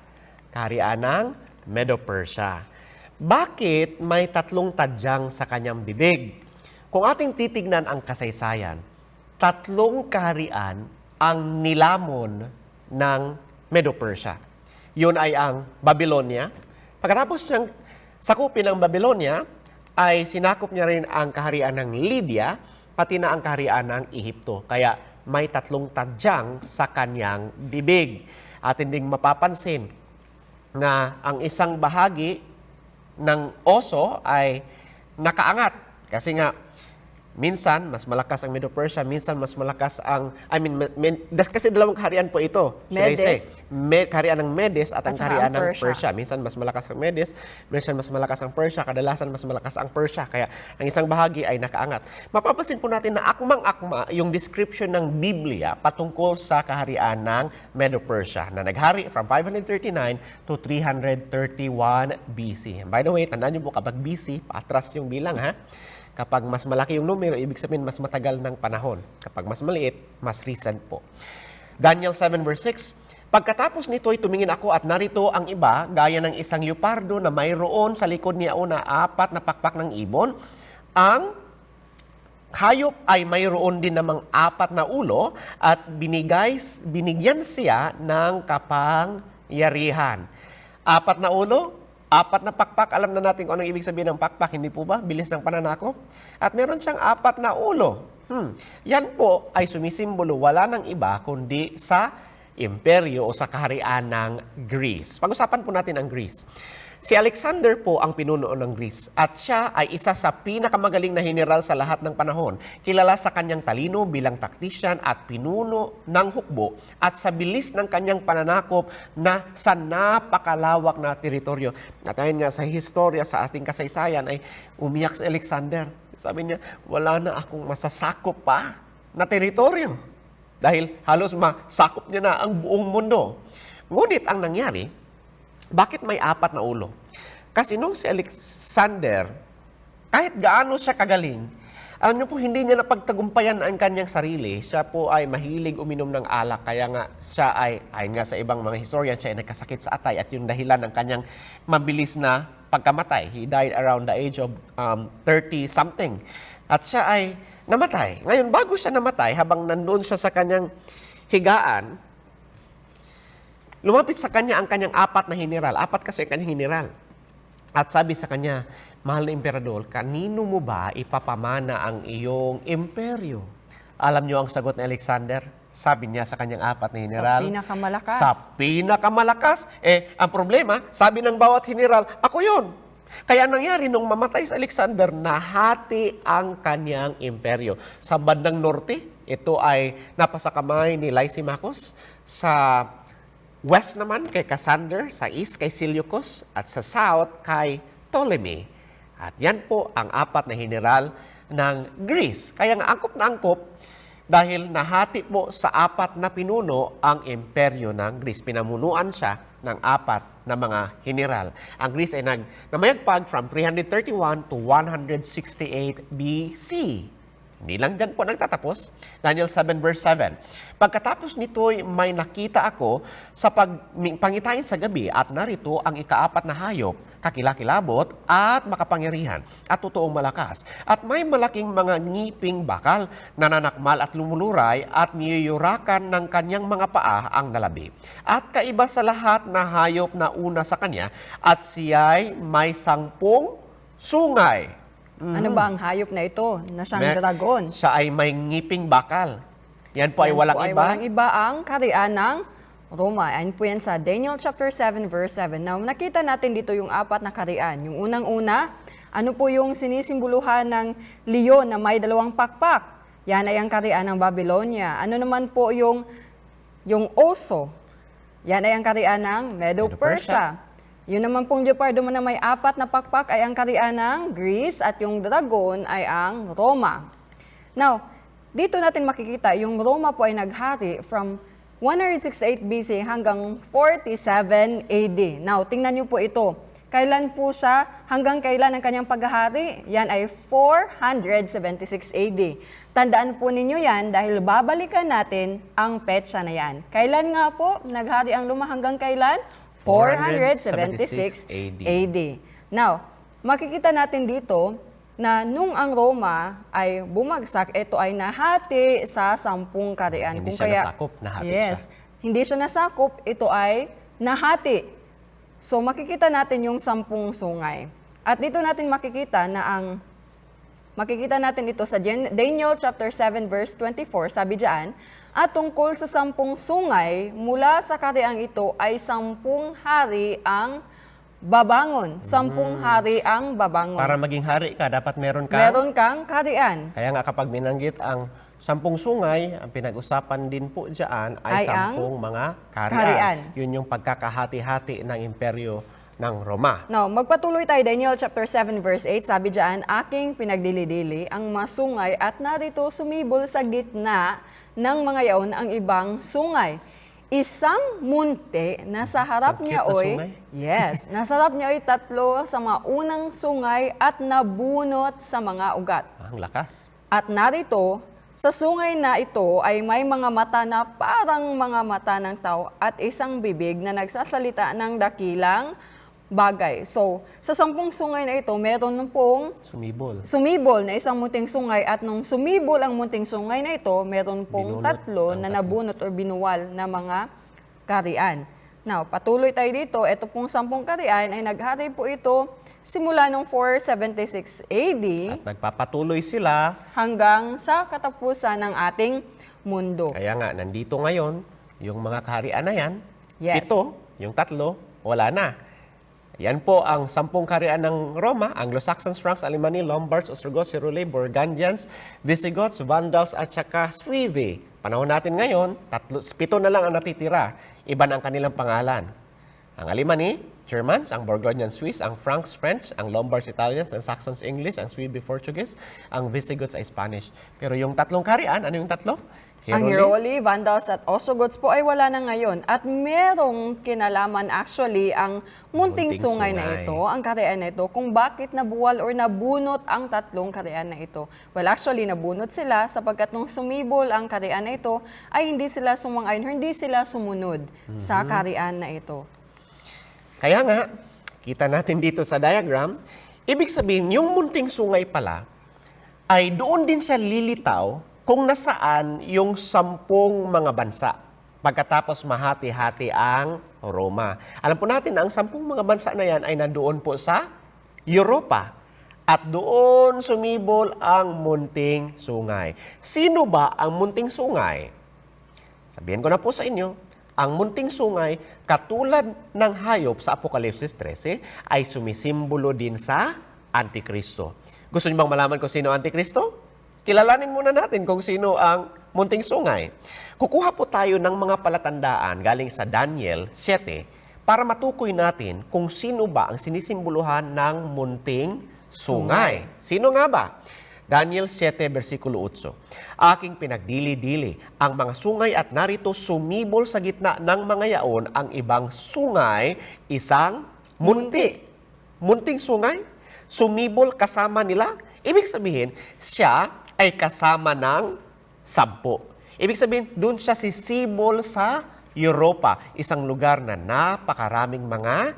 Kaharian ng Medo-Persia. Bakit may 3 tadyang sa kanyang bibig? Kung ating titignan ang kasaysayan, 3 kaharian ang nilamon ng Medo-Persia. Yun ay ang Babylonia. Pagkatapos niyang sakupin ng Babylonia, ay sinakop niya rin ang kaharian ng Lydia, pati na ang kaharian ng Ehipto. Kaya may 3 tadyang sa kanyang bibig. At hindi mapapansin na ang isang bahagi ng oso ay nakaangat. Kasi nga, minsan, mas malakas ang Medo-Persia, minsan mas malakas ang, kasi 2 kaharian po ito.
Medes.
Kaharian ng Medes at ang kaharian ng
Persia.
Persia. Minsan mas malakas ang Medes, minsan mas malakas ang Persia, kadalasan mas malakas ang Persia. Kaya ang isang bahagi ay nakaangat. Mapapansin po natin na akmang-akma yung description ng Biblia patungkol sa kaharian ng Medo-Persia na naghari from 539 to 331 BC. By the way, tandaan niyo po kapag BC, paatras yung bilang ha. Kapag mas malaki yung numero, ibig sabihin mas matagal ng panahon. Kapag mas maliit, mas recent po. Daniel 7 verse 6, pagkatapos nito ay tumingin ako at narito ang iba, gaya ng isang leopardo na mayroon sa likod niya una 4 na pakpak ng ibon. Ang hayop ay mayroon din namang 4 na ulo at binigyan siya ng kapangyarihan. 4 na ulo, 4 na pakpak, alam na natin kung anong ibig sabihin ng pakpak, hindi po ba? Bilis ng pananakop. At meron siyang 4 na ulo. Yan po ay sumisimbolo, wala nang iba kundi sa imperyo o sa kaharian ng Greece. Pag-usapan po natin ang Greece. Si Alexander po ang pinuno ng Greece at siya ay isa sa pinakamagaling na general sa lahat ng panahon. Kilala sa kanyang talino bilang taktisyan at pinuno ng hukbo at sa bilis ng kanyang pananakop na sa napakalawak na teritoryo. At ayun nga sa historya, sa ating kasaysayan ay umiyak si Alexander. Sabi niya, wala na akong masasakop pa na teritoryo. Dahil halos masakop niya na ang buong mundo. Ngunit ang nangyari, bakit may 4 na ulo? Kasi nung si Alexander, kahit gaano siya kagaling, alam niyo po, hindi niya napagtagumpayan ang kanyang sarili. Siya po ay mahilig uminom ng alak. Kaya nga siya ay, ayon nga sa ibang mga historian, siya ay nagkasakit sa atay. At yung dahilan ng kanyang mabilis na pagkamatay. He died around the age of 30-something. At siya ay namatay. Ngayon, bago siya namatay, habang nandun siya sa kanyang higaan, lumapit sa kanya ang kanyang apat na general. Apat kasi ang kanyang general. At sabi sa kanya, mahal na emperador, kanino mo ba ipapamana ang iyong imperyo? Alam niyo ang sagot ni Alexander? Sabi niya sa kanyang apat na general.
Sa pinakamalakas.
Sa pinakamalakas. Ang problema, sabi ng bawat general, ako yun. Kaya nangyari nung mamatay si Alexander, nahati ang kanyang imperyo. Sa bandang norte, ito ay napasakamay ni Lysimachus. Sa west naman kay Cassander, sa east kay Seleucus, at sa south kay Ptolemy. At yan po ang apat na general ng Greece. Kaya nga angkop na angkop dahil nahati po sa apat na pinuno ang imperyo ng Greece. Pinamunuan siya ng apat na mga general. Ang Greece ay namayagpag from 331 to 168 BC. Hindi lang dyan po nagtatapos. Daniel 7 verse 7. Pagkatapos nito'y may nakita ako sa pangitain sa gabi at narito ang ikaapat na hayop, kakilakilabot at makapangyarihan at totoong malakas. At may malaking mga ngiping bakal, nananakmal at lumuluray at niyuyurakan ng kanyang mga paa ang nalabi. At kaiba sa lahat na hayop na una sa kanya at siya'y may 10 sungay.
Ano ba ang hayop na ito na siyang dragon?
Siya ay may ngiping bakal. Yan po ay walang iba.
Walang iba ang kaharian ng Roma. Ayon po yan sa Daniel chapter 7 verse 7. Now, nakita natin dito yung apat na kaharian. Yung unang-una, ano po yung sinisimboluhan ng leon na may 2 pakpak? Yan ay ang kaharian ng Babylonia. Ano naman po yung oso? Yan ay ang kaharian ng Medo-Persia. Yun naman pong leopardo na may 4 na pakpak ay ang kaharian ng Greece at yung dragon ay ang Roma. Now, dito natin makikita yung Roma po ay naghari from 168 BC hanggang 47 AD. Now, tingnan niyo po ito. Kailan po siya, hanggang kailan ang kanyang paghahari? Yan ay 476 AD. Tandaan po ninyo yan dahil babalikan natin ang petsa na yan. Kailan nga po naghari ang Roma hanggang kailan? 476 AD. Now, makikita natin dito na nung ang Roma ay bumagsak, ito ay nahati sa 10 kaharian.
Hindi siya nasakop, nahati siya.
Hindi siya nasakop, ito ay nahati. So, makikita natin yung 10 sungay. At dito natin makikita ito sa Daniel chapter 7 verse 24, sabi diyan, at tungkol sa 10 sungay, mula sa kahariang ito ay 10 hari ang babangon. 10 hari ang babangon.
Para maging hari ka, dapat meron
kang kaharian.
Kaya nga kapag binanggit ang 10 sungay, ang pinag-usapan din po dyan ay 10 mga kaharian. Yun yung pagkakahati-hati ng imperyo ng Roma.
Now, magpatuloy tayo, Daniel chapter 7 verse 8, sabi diyan, aking pinagdili-dili ang masungay at narito sumibol sa gitna ng mga yaon ang ibang sungay. Isang munti na sa harap niya nasa harap niya ay 3 sa mga unang sungay at nabunot sa mga ugat.
Ang lakas.
At narito, sa sungay na ito ay may mga mata na parang mga mata ng tao at isang bibig na nagsasalita ng dakilang bagay. So, sa 10 sungay na ito, meron pong sumibol na isang munting sungay at nung sumibol ang munting sungay na ito, meron pong 3 na nabunot o binuwal na mga kaharian. Now, patuloy tayo dito. Ito pong 10 kaharian ay naghari po ito simula noong 476 AD
at nagpapatuloy sila
hanggang sa katapusan ng ating mundo.
Kaya nga, nandito ngayon, yung mga kaharian na yan,
Yes.
ito, yung 3, wala na. Yan po ang 10 kaharian ng Roma, Anglo-Saxons, Franks, Alemanni, Lombards, Ostrogoths, Heruli, Burgundians, Visigoths, Vandals, at saka Suevi. Panahon natin ngayon, 7 na lang ang natitira. Iba na ang kanilang pangalan. Ang Alemanni, Germans, ang Burgundian Swiss, ang Franks French, ang Lombards Italians, ang Saxons English, ang Suevi Portuguese, ang Visigoths ay Spanish. Pero yung 3 kaharian, ano yung 3?
Ang Heruli, Vandals at Ostrogoths po ay wala na ngayon at merong kinalaman actually ang munting sungay na ito, ang kaharian na ito, kung bakit nabuwal or nabunot ang 3 kaharian na ito. Well, actually nabunot sila sapagkat nung sumibol ang kaharian na ito ay hindi sila sumang-ayon, hindi sila sumunod sa kaharian na ito.
Kaya nga, Kita natin dito sa diagram, ibig sabihin, yung munting sungay pala, ay doon din siya lilitaw kung nasaan yung 10 mga bansa pagkatapos mahati-hati ang Roma. Alam po natin na ang 10 mga bansa na yan ay nandoon po sa Europa. At doon sumibol ang munting sungay. Sino ba ang munting sungay? Sabihin ko na po sa inyo, ang munting sungay, katulad ng hayop sa Apokalipsis 13, ay sumisimbolo din sa Antikristo. Gusto niyo bang malaman kung sino ang Antikristo? Kilalanin muna natin kung sino ang munting sungay. Kukuha po tayo ng mga palatandaan galing sa Daniel 7 para matukoy natin kung sino ba ang sinisimboluhan ng munting sungay. Sino nga ba? Daniel 7, versikulo 8. Aking pinagdili-dili ang mga sungay at narito sumibol sa gitna ng mga yaon ang ibang sungay, isang munti. Munting sungay? Sumibol kasama nila? Ibig sabihin, siya ay kasama ng 10. Ibig sabihin, doon siya sisibol sa Europa, isang lugar na napakaraming mga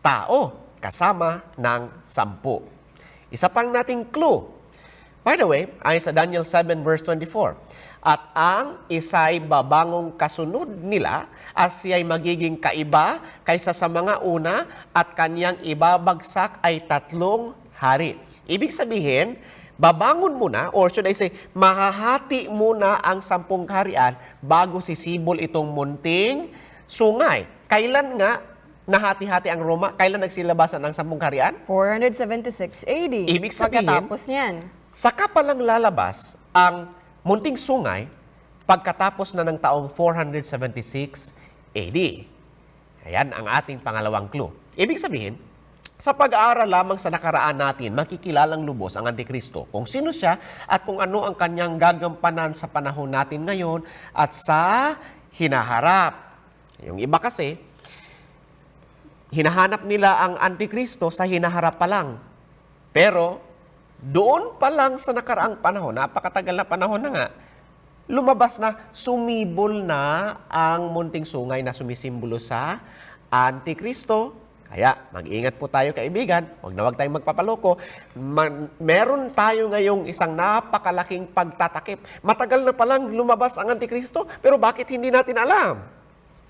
tao, kasama ng 10. Isa pang nating clue. By the way, ay sa Daniel 7 verse 24, at ang isa'y babangong kasunod nila at siya'y magiging kaiba kaysa sa mga una at kanyang ibabagsak ay 3 hari. Ibig sabihin, babangon muna, or should I say, mahahati muna ang 10 kaharian bago sisibol itong munting sungay. Kailan nga nahati-hati ang Roma? Kailan nagsilabasan ang 10 kaharian?
476 AD.
Ibig sabihin,
pagkatapos niyan.
Saka palang lalabas ang munting sungay pagkatapos na ng taong 476 AD. Ayan ang ating pangalawang clue. Ibig sabihin, sa pag-aaral lamang sa nakaraan natin, makikilalang lubos ang Antikristo, kung sino siya at kung ano ang kanyang gagampanan sa panahon natin ngayon at sa hinaharap. Yung iba kasi, hinahanap nila ang Antikristo sa hinaharap pa lang. Pero, doon pa lang sa nakaraang panahon, napakatagal na panahon na nga, lumabas na, sumibol na ang munting sungay na sumisimbolo sa Antikristo. Kaya, mag-ingat po tayo kaibigan, huwag tayong magpapaloko. Meron tayo ngayong isang napakalaking pagtatakip. Matagal na palang lumabas ang Antikristo, pero bakit hindi natin alam?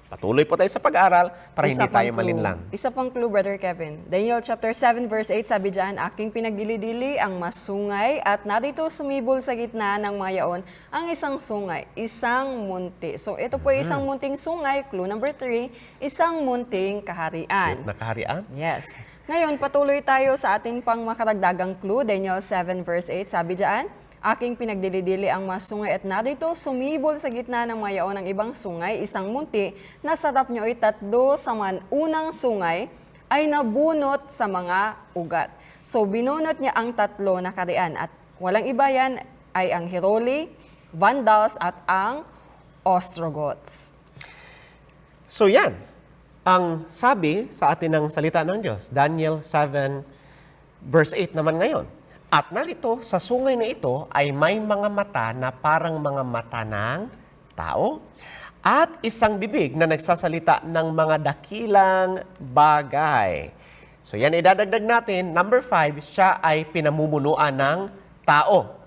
Patuloy po tayo sa pag-aaral para hindi tayo malinlang.
Isa pang clue, Brother Kevin. Daniel chapter 7 verse 8, sabi dyan, aking pinagdili-dili ang masungay at narito sumibol sa gitna ng mga yaon ang isang sungay, isang munti. So ito po isang munting sungay. Clue number 3, isang munting kaharian.
Nakaharian?
Yes. Ngayon, patuloy tayo sa ating pang makaragdagang clue. Daniel 7 verse 8, sabi dyan, aking pinagdili-dili ang mga sungay at narito sumibol sa gitna ng mga yaon ng ibang sungay, isang munti, na sarap nyo ay 3 sa unang sungay ay nabunot sa mga ugat. So binunot niya ang 3 na kaharian at walang iba yan ay ang Heruli, Vandals at ang Ostrogoths.
So yan, ang sabi sa atin ng salita ng Diyos, Daniel 7 verse 8 naman ngayon. At narito, sa sungay na ito ay may mga mata na parang mga mata ng tao at isang bibig na nagsasalita ng mga dakilang bagay. So yan, idadagdag natin. Number 5, siya ay pinamumunuan ng tao.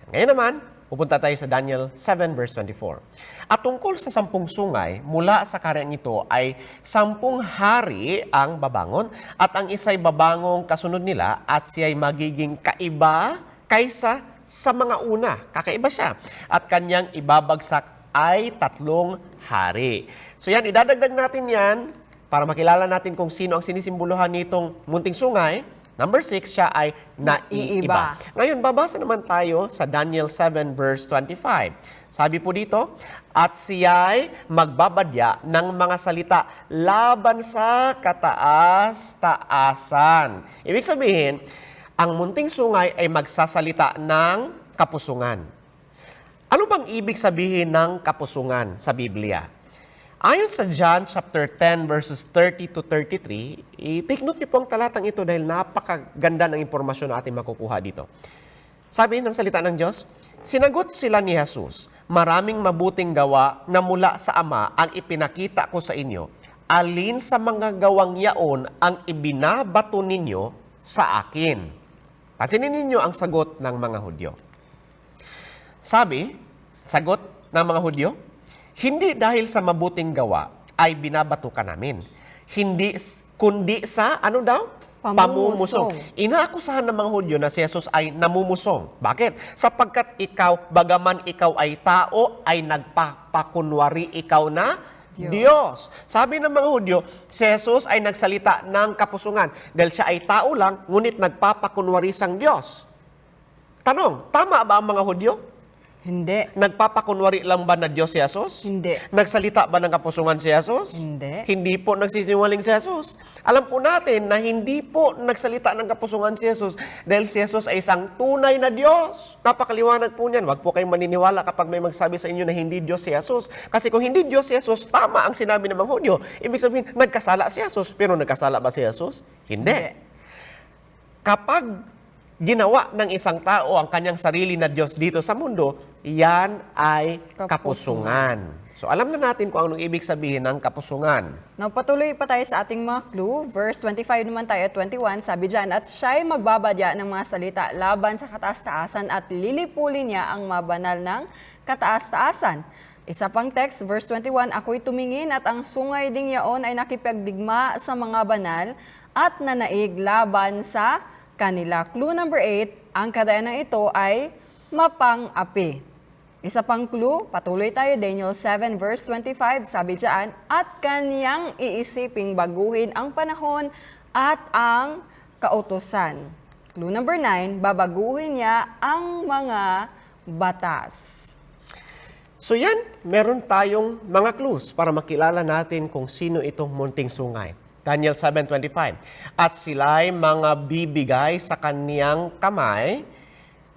Ngayon naman, pupunta tayo sa Daniel 7 verse 24. At tungkol sa 10 sungay, mula sa karyang ito ay 10 hari ang babangon at ang isa'y babangong kasunod nila at siya'y magiging kaiba kaysa sa mga una. Kakaiba siya. At kanyang ibabagsak ay 3 hari. So yan, idadagdag natin yan para makilala natin kung sino ang sinisimboluhan nitong munting sungay. Number 6, siya ay naiiba. Ngayon, babasa naman tayo sa Daniel 7 verse 25. Sabi po dito, at siya'y magbabadya ng mga salita laban sa kataas-taasan. Ibig sabihin, ang munting sungay ay magsasalita ng kapusungan. Ano bang ibig sabihin ng kapusungan sa Biblia? Ayon sa John chapter 10 verses 30 to 33, i-take note niyo po ang talatang ito dahil napakaganda ng impormasyon na ating makukuha dito. Sabi ng salita ng Diyos, sinagot sila ni Jesus, maraming mabuting gawa na mula sa Ama ang ipinakita ko sa inyo. alin sa mga gawang yaon ang ibinabato ninyo sa akin? Pansinin ninyo ang sagot ng mga Hudyo. Sagot ng mga Hudyo, hindi dahil sa mabuting gawa ay binabato ka namin. Hindi, kundi sa, ano daw? Pamumusong. Inaakusahan ng mga Hudyo na si Jesus ay namumusong. Bakit? Sapagkat ikaw, bagaman ikaw ay tao, ay nagpapakunwari ikaw na Diyos. Sabi ng mga Hudyo, si Jesus ay nagsalita ng kapusungan dahil siya ay tao lang, ngunit nagpapakunwari sang Diyos. Tanong, tama ba ang mga Hudyo?
Hindi.
Nagpapakunwari lang ba na Diyos si Jesus?
Hindi.
Nagsalita ba ng kapusungan si Jesus?
Hindi.
Hindi po nagsisinungaling si Jesus. Alam po natin na hindi po nagsalita ng kapusungan si Jesus dahil si Jesus ay isang tunay na Diyos. Napakaliwanag po niyan. Huwag po kayong maniniwala kapag may magsabi sa inyo na hindi Diyos si Jesus. Kasi kung hindi Diyos si Jesus, tama ang sinabi ng mga Hudyo. Ibig sabihin, nagkasala si Jesus. Pero nagkasala ba si Jesus? Hindi. Kapag ginawa ng isang tao ang kanyang sarili na Diyos dito sa mundo, yan ay kapusungan. So alam na natin kung anong ibig sabihin ng kapusungan.
Now, patuloy pa tayo sa ating mga clue. Verse 25 naman tayo at 21, sabi dyan, at siya'y magbabadya ng mga salita laban sa kataas-taasan at lilipulin niya ang mabanal ng kataas-taasan. Isa pang text, verse 21, ako'y tumingin at ang sungay ding yaon ay nakipagdigma sa mga banal at nanaig laban sa kanila. Clue number 8, ang kadayanang ito ay mapang-api. Isa pang clue, patuloy tayo, Daniel 7 verse 25, sabi diyan, at kaniyang iisiping baguhin ang panahon at ang kautusan. Clue number 9, babaguhin niya ang mga batas.
So yan, meron tayong mga clues para makilala natin kung sino itong munting sungay. Daniel 7:25. At sila'y mga bibigay sa kaniyang kamay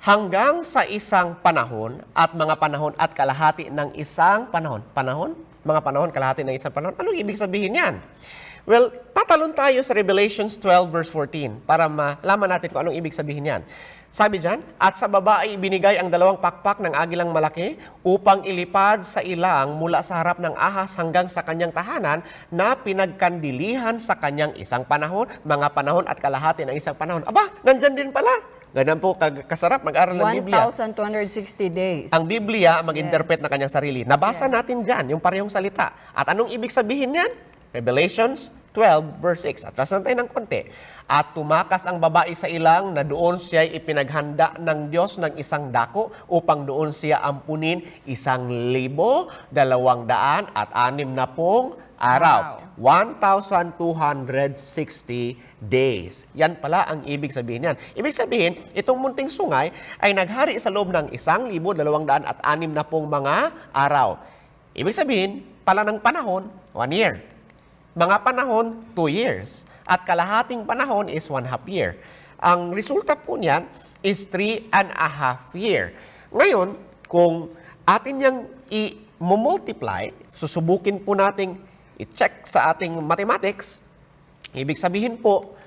hanggang sa isang panahon at mga panahon at kalahati ng isang panahon. Panahon? Mga panahon, kalahati ng isang panahon. Anong ibig sabihin yan? Well, tatalon tayo sa Revelations 12 verse 14 para malaman natin kung anong ibig sabihin yan. Sabi dyan, at sa babae ibinigay ang 2 pakpak ng agilang malaki upang ilipad sa ilang mula sa harap ng ahas hanggang sa kanyang tahanan na pinagkandilihan sa kanyang isang panahon, mga panahon at kalahati ng isang panahon. Aba, nandyan din pala. Ganun po kasarap mag-aral ng Biblia.
1,260 days.
Ang Biblia mag-interpret na kanyang sarili. Nabasa natin dyan yung parehong salita. At anong ibig sabihin yan? Revelations 12 verse 6. Atras lang tayo ng konti. At tumakas ang babae sa ilang na doon siya ipinaghanda ng Diyos ng isang dako upang doon siya ampunin 1,260 araw. 1,260 days. Yan pala ang ibig sabihin yan. Ibig sabihin, itong munting sungay ay naghari sa loob ng 1,260 mga araw. Ibig sabihin, pala ng panahon, 1 year. Mga panahon, 2 years. At kalahating panahon is 1/2 year. Ang resulta po niyan is 3.5 year. Ngayon, kung atin niyang i-multiply, susubukin po nating i-check sa ating mathematics, ibig sabihin po,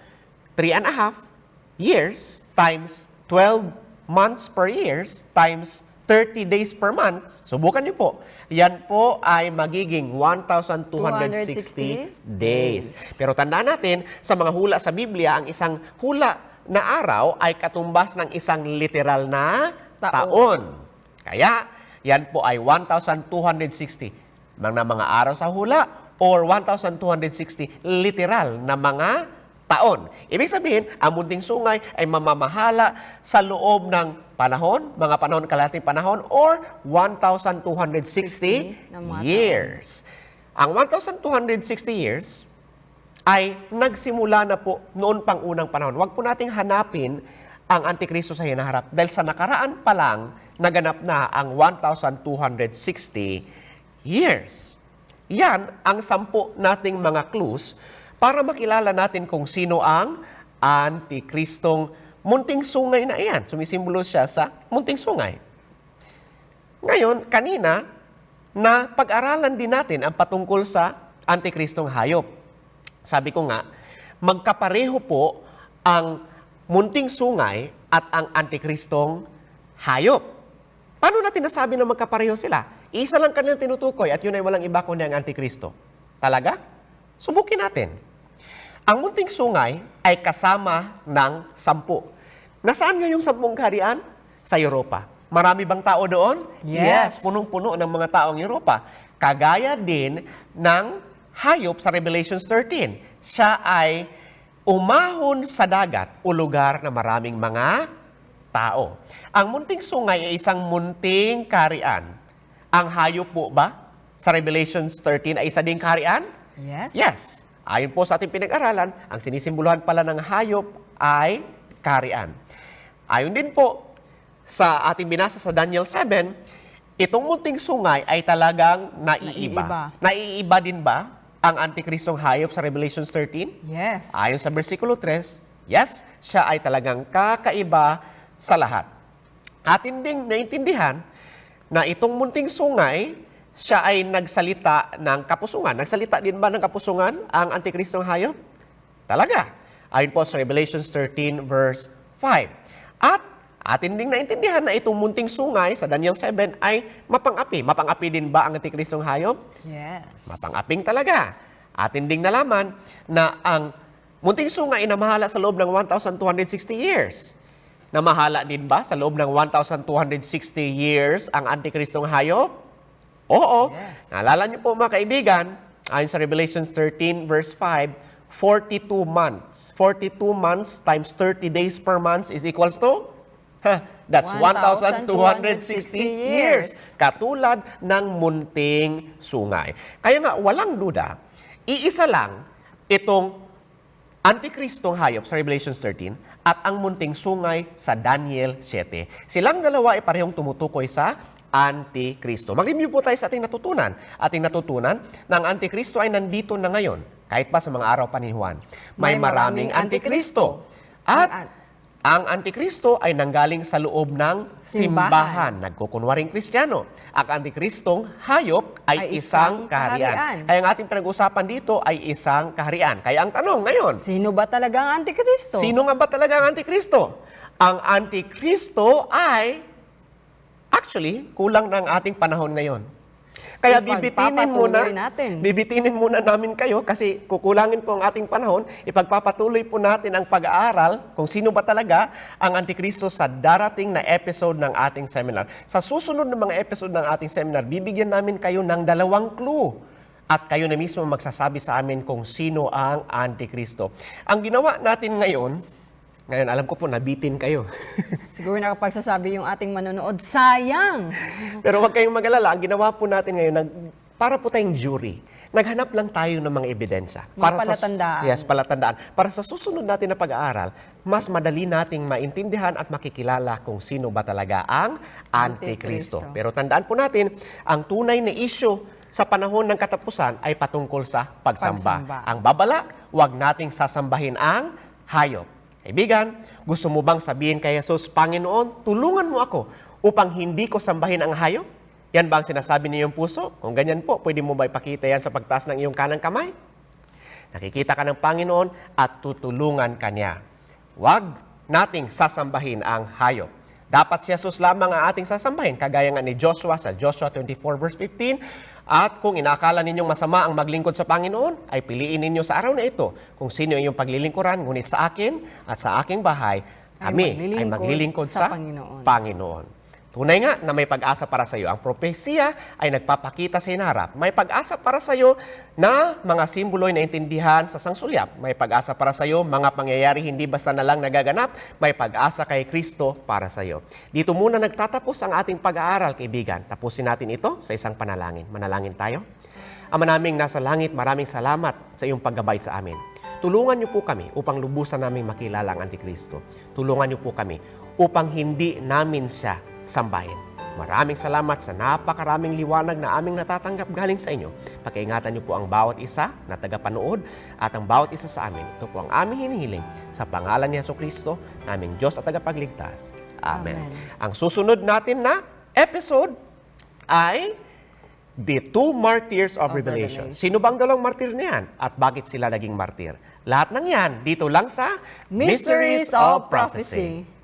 3.5 years times 12 months per years times 30 days per month, subukan niyo po. Yan po ay magiging 1,260 days. Pero tandaan natin, sa mga hula sa Biblia, ang isang hula na araw ay katumbas ng isang literal na taon. Kaya, yan po ay 1,260 mga araw sa hula or 1,260 literal na mga taon. Ibig sabihin, ang munting sungay ay mamamahala sa loob ng panahon, mga panahon, kalahating panahon, or 1,260 years. Ang 1,260 years ay nagsimula na po noon pang unang panahon. Huwag po nating hanapin ang Antikristo sa hinaharap dahil sa nakaraan pa lang naganap na ang 1,260 years. Yan ang 10 nating mga clues para makilala natin kung sino ang Antikristong munting sungay na iyan. Sumisimbolo siya sa munting sungay. Ngayon, kanina, na pag-aralan din natin ang patungkol sa Antikristong hayop. Sabi ko nga, magkapareho po ang munting sungay at ang Antikristong hayop. Paano natin nasabi na magkapareho sila? Isa lang kanilang tinutukoy at yun ay walang iba kundi ang Antikristo. Talaga? Subukin natin. Ang munting sungay ay kasama ng 10. Nasaan nga yung 10 kaharian? Sa Europa. Marami bang tao doon?
Yes.
Punong-puno ng mga taong Europa. Kagaya din ng hayop sa Revelations 13. Siya ay umahon sa dagat o lugar na maraming mga tao. Ang munting sungay ay isang munting kaharian. Ang hayop po ba sa Revelations 13 ay isa ding kaharian?
Yes.
Yes. Ayon po sa ating pinag-aralan, ang sinisimboluhan pala ng hayop ay kaharian. Ayon din po sa ating binasa sa Daniel 7, itong munting sungay ay talagang naiiba. Naiiba din ba ang antikristong hayop sa Revelation 13?
Yes.
Ayon sa versikulo 3, yes, siya ay talagang kakaiba sa lahat. Atin ding naintindihan na itong munting sungay, siya ay nagsalita ng kapusungan. Nagsalita din ba ng kapusungan ang antikristong hayop? Talaga. Ayon po sa Revelation 13 verse 5. At atin ding naintindihan na itong munting sungay sa Daniel 7 ay mapang-api. Mapang-api din ba ang antikristong hayop?
Yes.
Mapang-aping talaga. Atin ding nalaman na ang munting sungay ay namahala sa loob ng 1,260 years. Namahala din ba sa loob ng 1,260 years ang antikristong hayop? Oo.
Yes.
Naalala niyo po mga kaibigan, ayon sa Revelation 13 verse 5, 42 months. 42 months times 30 days per month is equals to? That's 1,260 years. Katulad ng munting sungay. Kaya nga, walang duda, iisa lang itong antikristong hayop sa Revelation 13 at ang munting sungay sa Daniel 7. Silang dalawa ay parehong tumutukoy sa Antikristo. Mag-review po tayo sa ating natutunan. Ating natutunan na ang Antikristo ay nandito na ngayon, kahit pa sa mga araw pa ni Juan. May maraming Antikristo. At ang Antikristo ay nanggaling sa loob ng simbahan. Nagkukunwaring Kristiyano. Ang Antikristong hayop ay isang kaharian. Kaya ang ating pinag-usapan dito ay isang kaharian. Kaya ang tanong ngayon,
Sino ba talaga ang Antikristo?
sino nga ba talaga ang Antikristo? Ang Antikristo ay actually, kulang na ang ating panahon ngayon. Kaya bibitinin muna namin kayo kasi kukulangin po ang ating panahon. Ipagpapatuloy po natin ang pag-aaral kung sino ba talaga ang Antikristo sa darating na episode ng ating seminar. Sa susunod na mga episode ng ating seminar, bibigyan namin kayo ng 2 clue. At kayo na mismo magsasabi sa amin kung sino ang Antikristo. Ang ginawa natin ngayon, alam ko po, nabitin kayo.
Siguro nakapagsasabi yung ating manonood, sayang!
Pero huwag kayong mag-alala, ang ginawa po natin ngayon, para po tayong jury. Naghanap lang tayo ng mga ebidensya.
Palatandaan.
Palatandaan. Para sa susunod natin na pag-aaral, mas madali nating maintindihan at makikilala kung sino ba talaga ang Antikristo. Pero tandaan po natin, ang tunay na issue sa panahon ng katapusan ay patungkol sa pagsamba. Ang babala, huwag nating sasambahin ang hayop. Kaibigan, gusto mo bang sabihin kay Jesus, Panginoon, tulungan mo ako upang hindi ko sambahin ang hayop? Yan ba ang sinasabi ng iyong puso? Kung ganyan po, pwede mo ba ipakita yan sa pagtaas ng iyong kanang kamay? Nakikita ka ng Panginoon at tutulungan ka niya. Huwag nating sasambahin ang hayop. Dapat si Jesus lamang ang ating sasambahin, kagaya nga ni Joshua sa Joshua 24 verse 15. At kung inakala ninyong masama ang maglingkod sa Panginoon, ay piliin ninyo sa araw na ito kung sino ang iyong paglilingkuran, ngunit sa akin at sa aking bahay, kami ay maglilingkod sa Panginoon. Tunay nga na may pag-asa para sa iyo. Ang propesiya ay nagpapakita sa inarap. May pag-asa para sa iyo na mga simbolo ay naintindihan sa sangsulyap. May pag-asa para sa iyo, mga pangyayari hindi basta na lang nagaganap. May pag-asa kay Kristo para sa iyo. Dito muna nagtatapos ang ating pag-aaral, kaibigan. Tapusin natin ito sa isang panalangin. Manalangin tayo. Ama naming nasa langit, maraming salamat sa iyong paggabay sa amin. Tulungan niyo po kami upang lubusan namin makilala ang Antikristo. Tulungan niyo po kami upang hindi namin siya sambahin. Maraming salamat sa napakaraming liwanag na aming natatanggap galing sa inyo. Pakiingatan niyo po ang bawat isa na tagapanood at ang bawat isa sa amin. Ito po ang aming hinihiling sa pangalan ni Jesucristo, naming Diyos at tagapagligtas. Amen. Ang susunod natin na episode ay The Two Martyrs of Revelation. Sino bang dalawang martir na yan? At bakit sila naging martir? Lahat ng yan dito lang sa
Mysteries of Prophecy.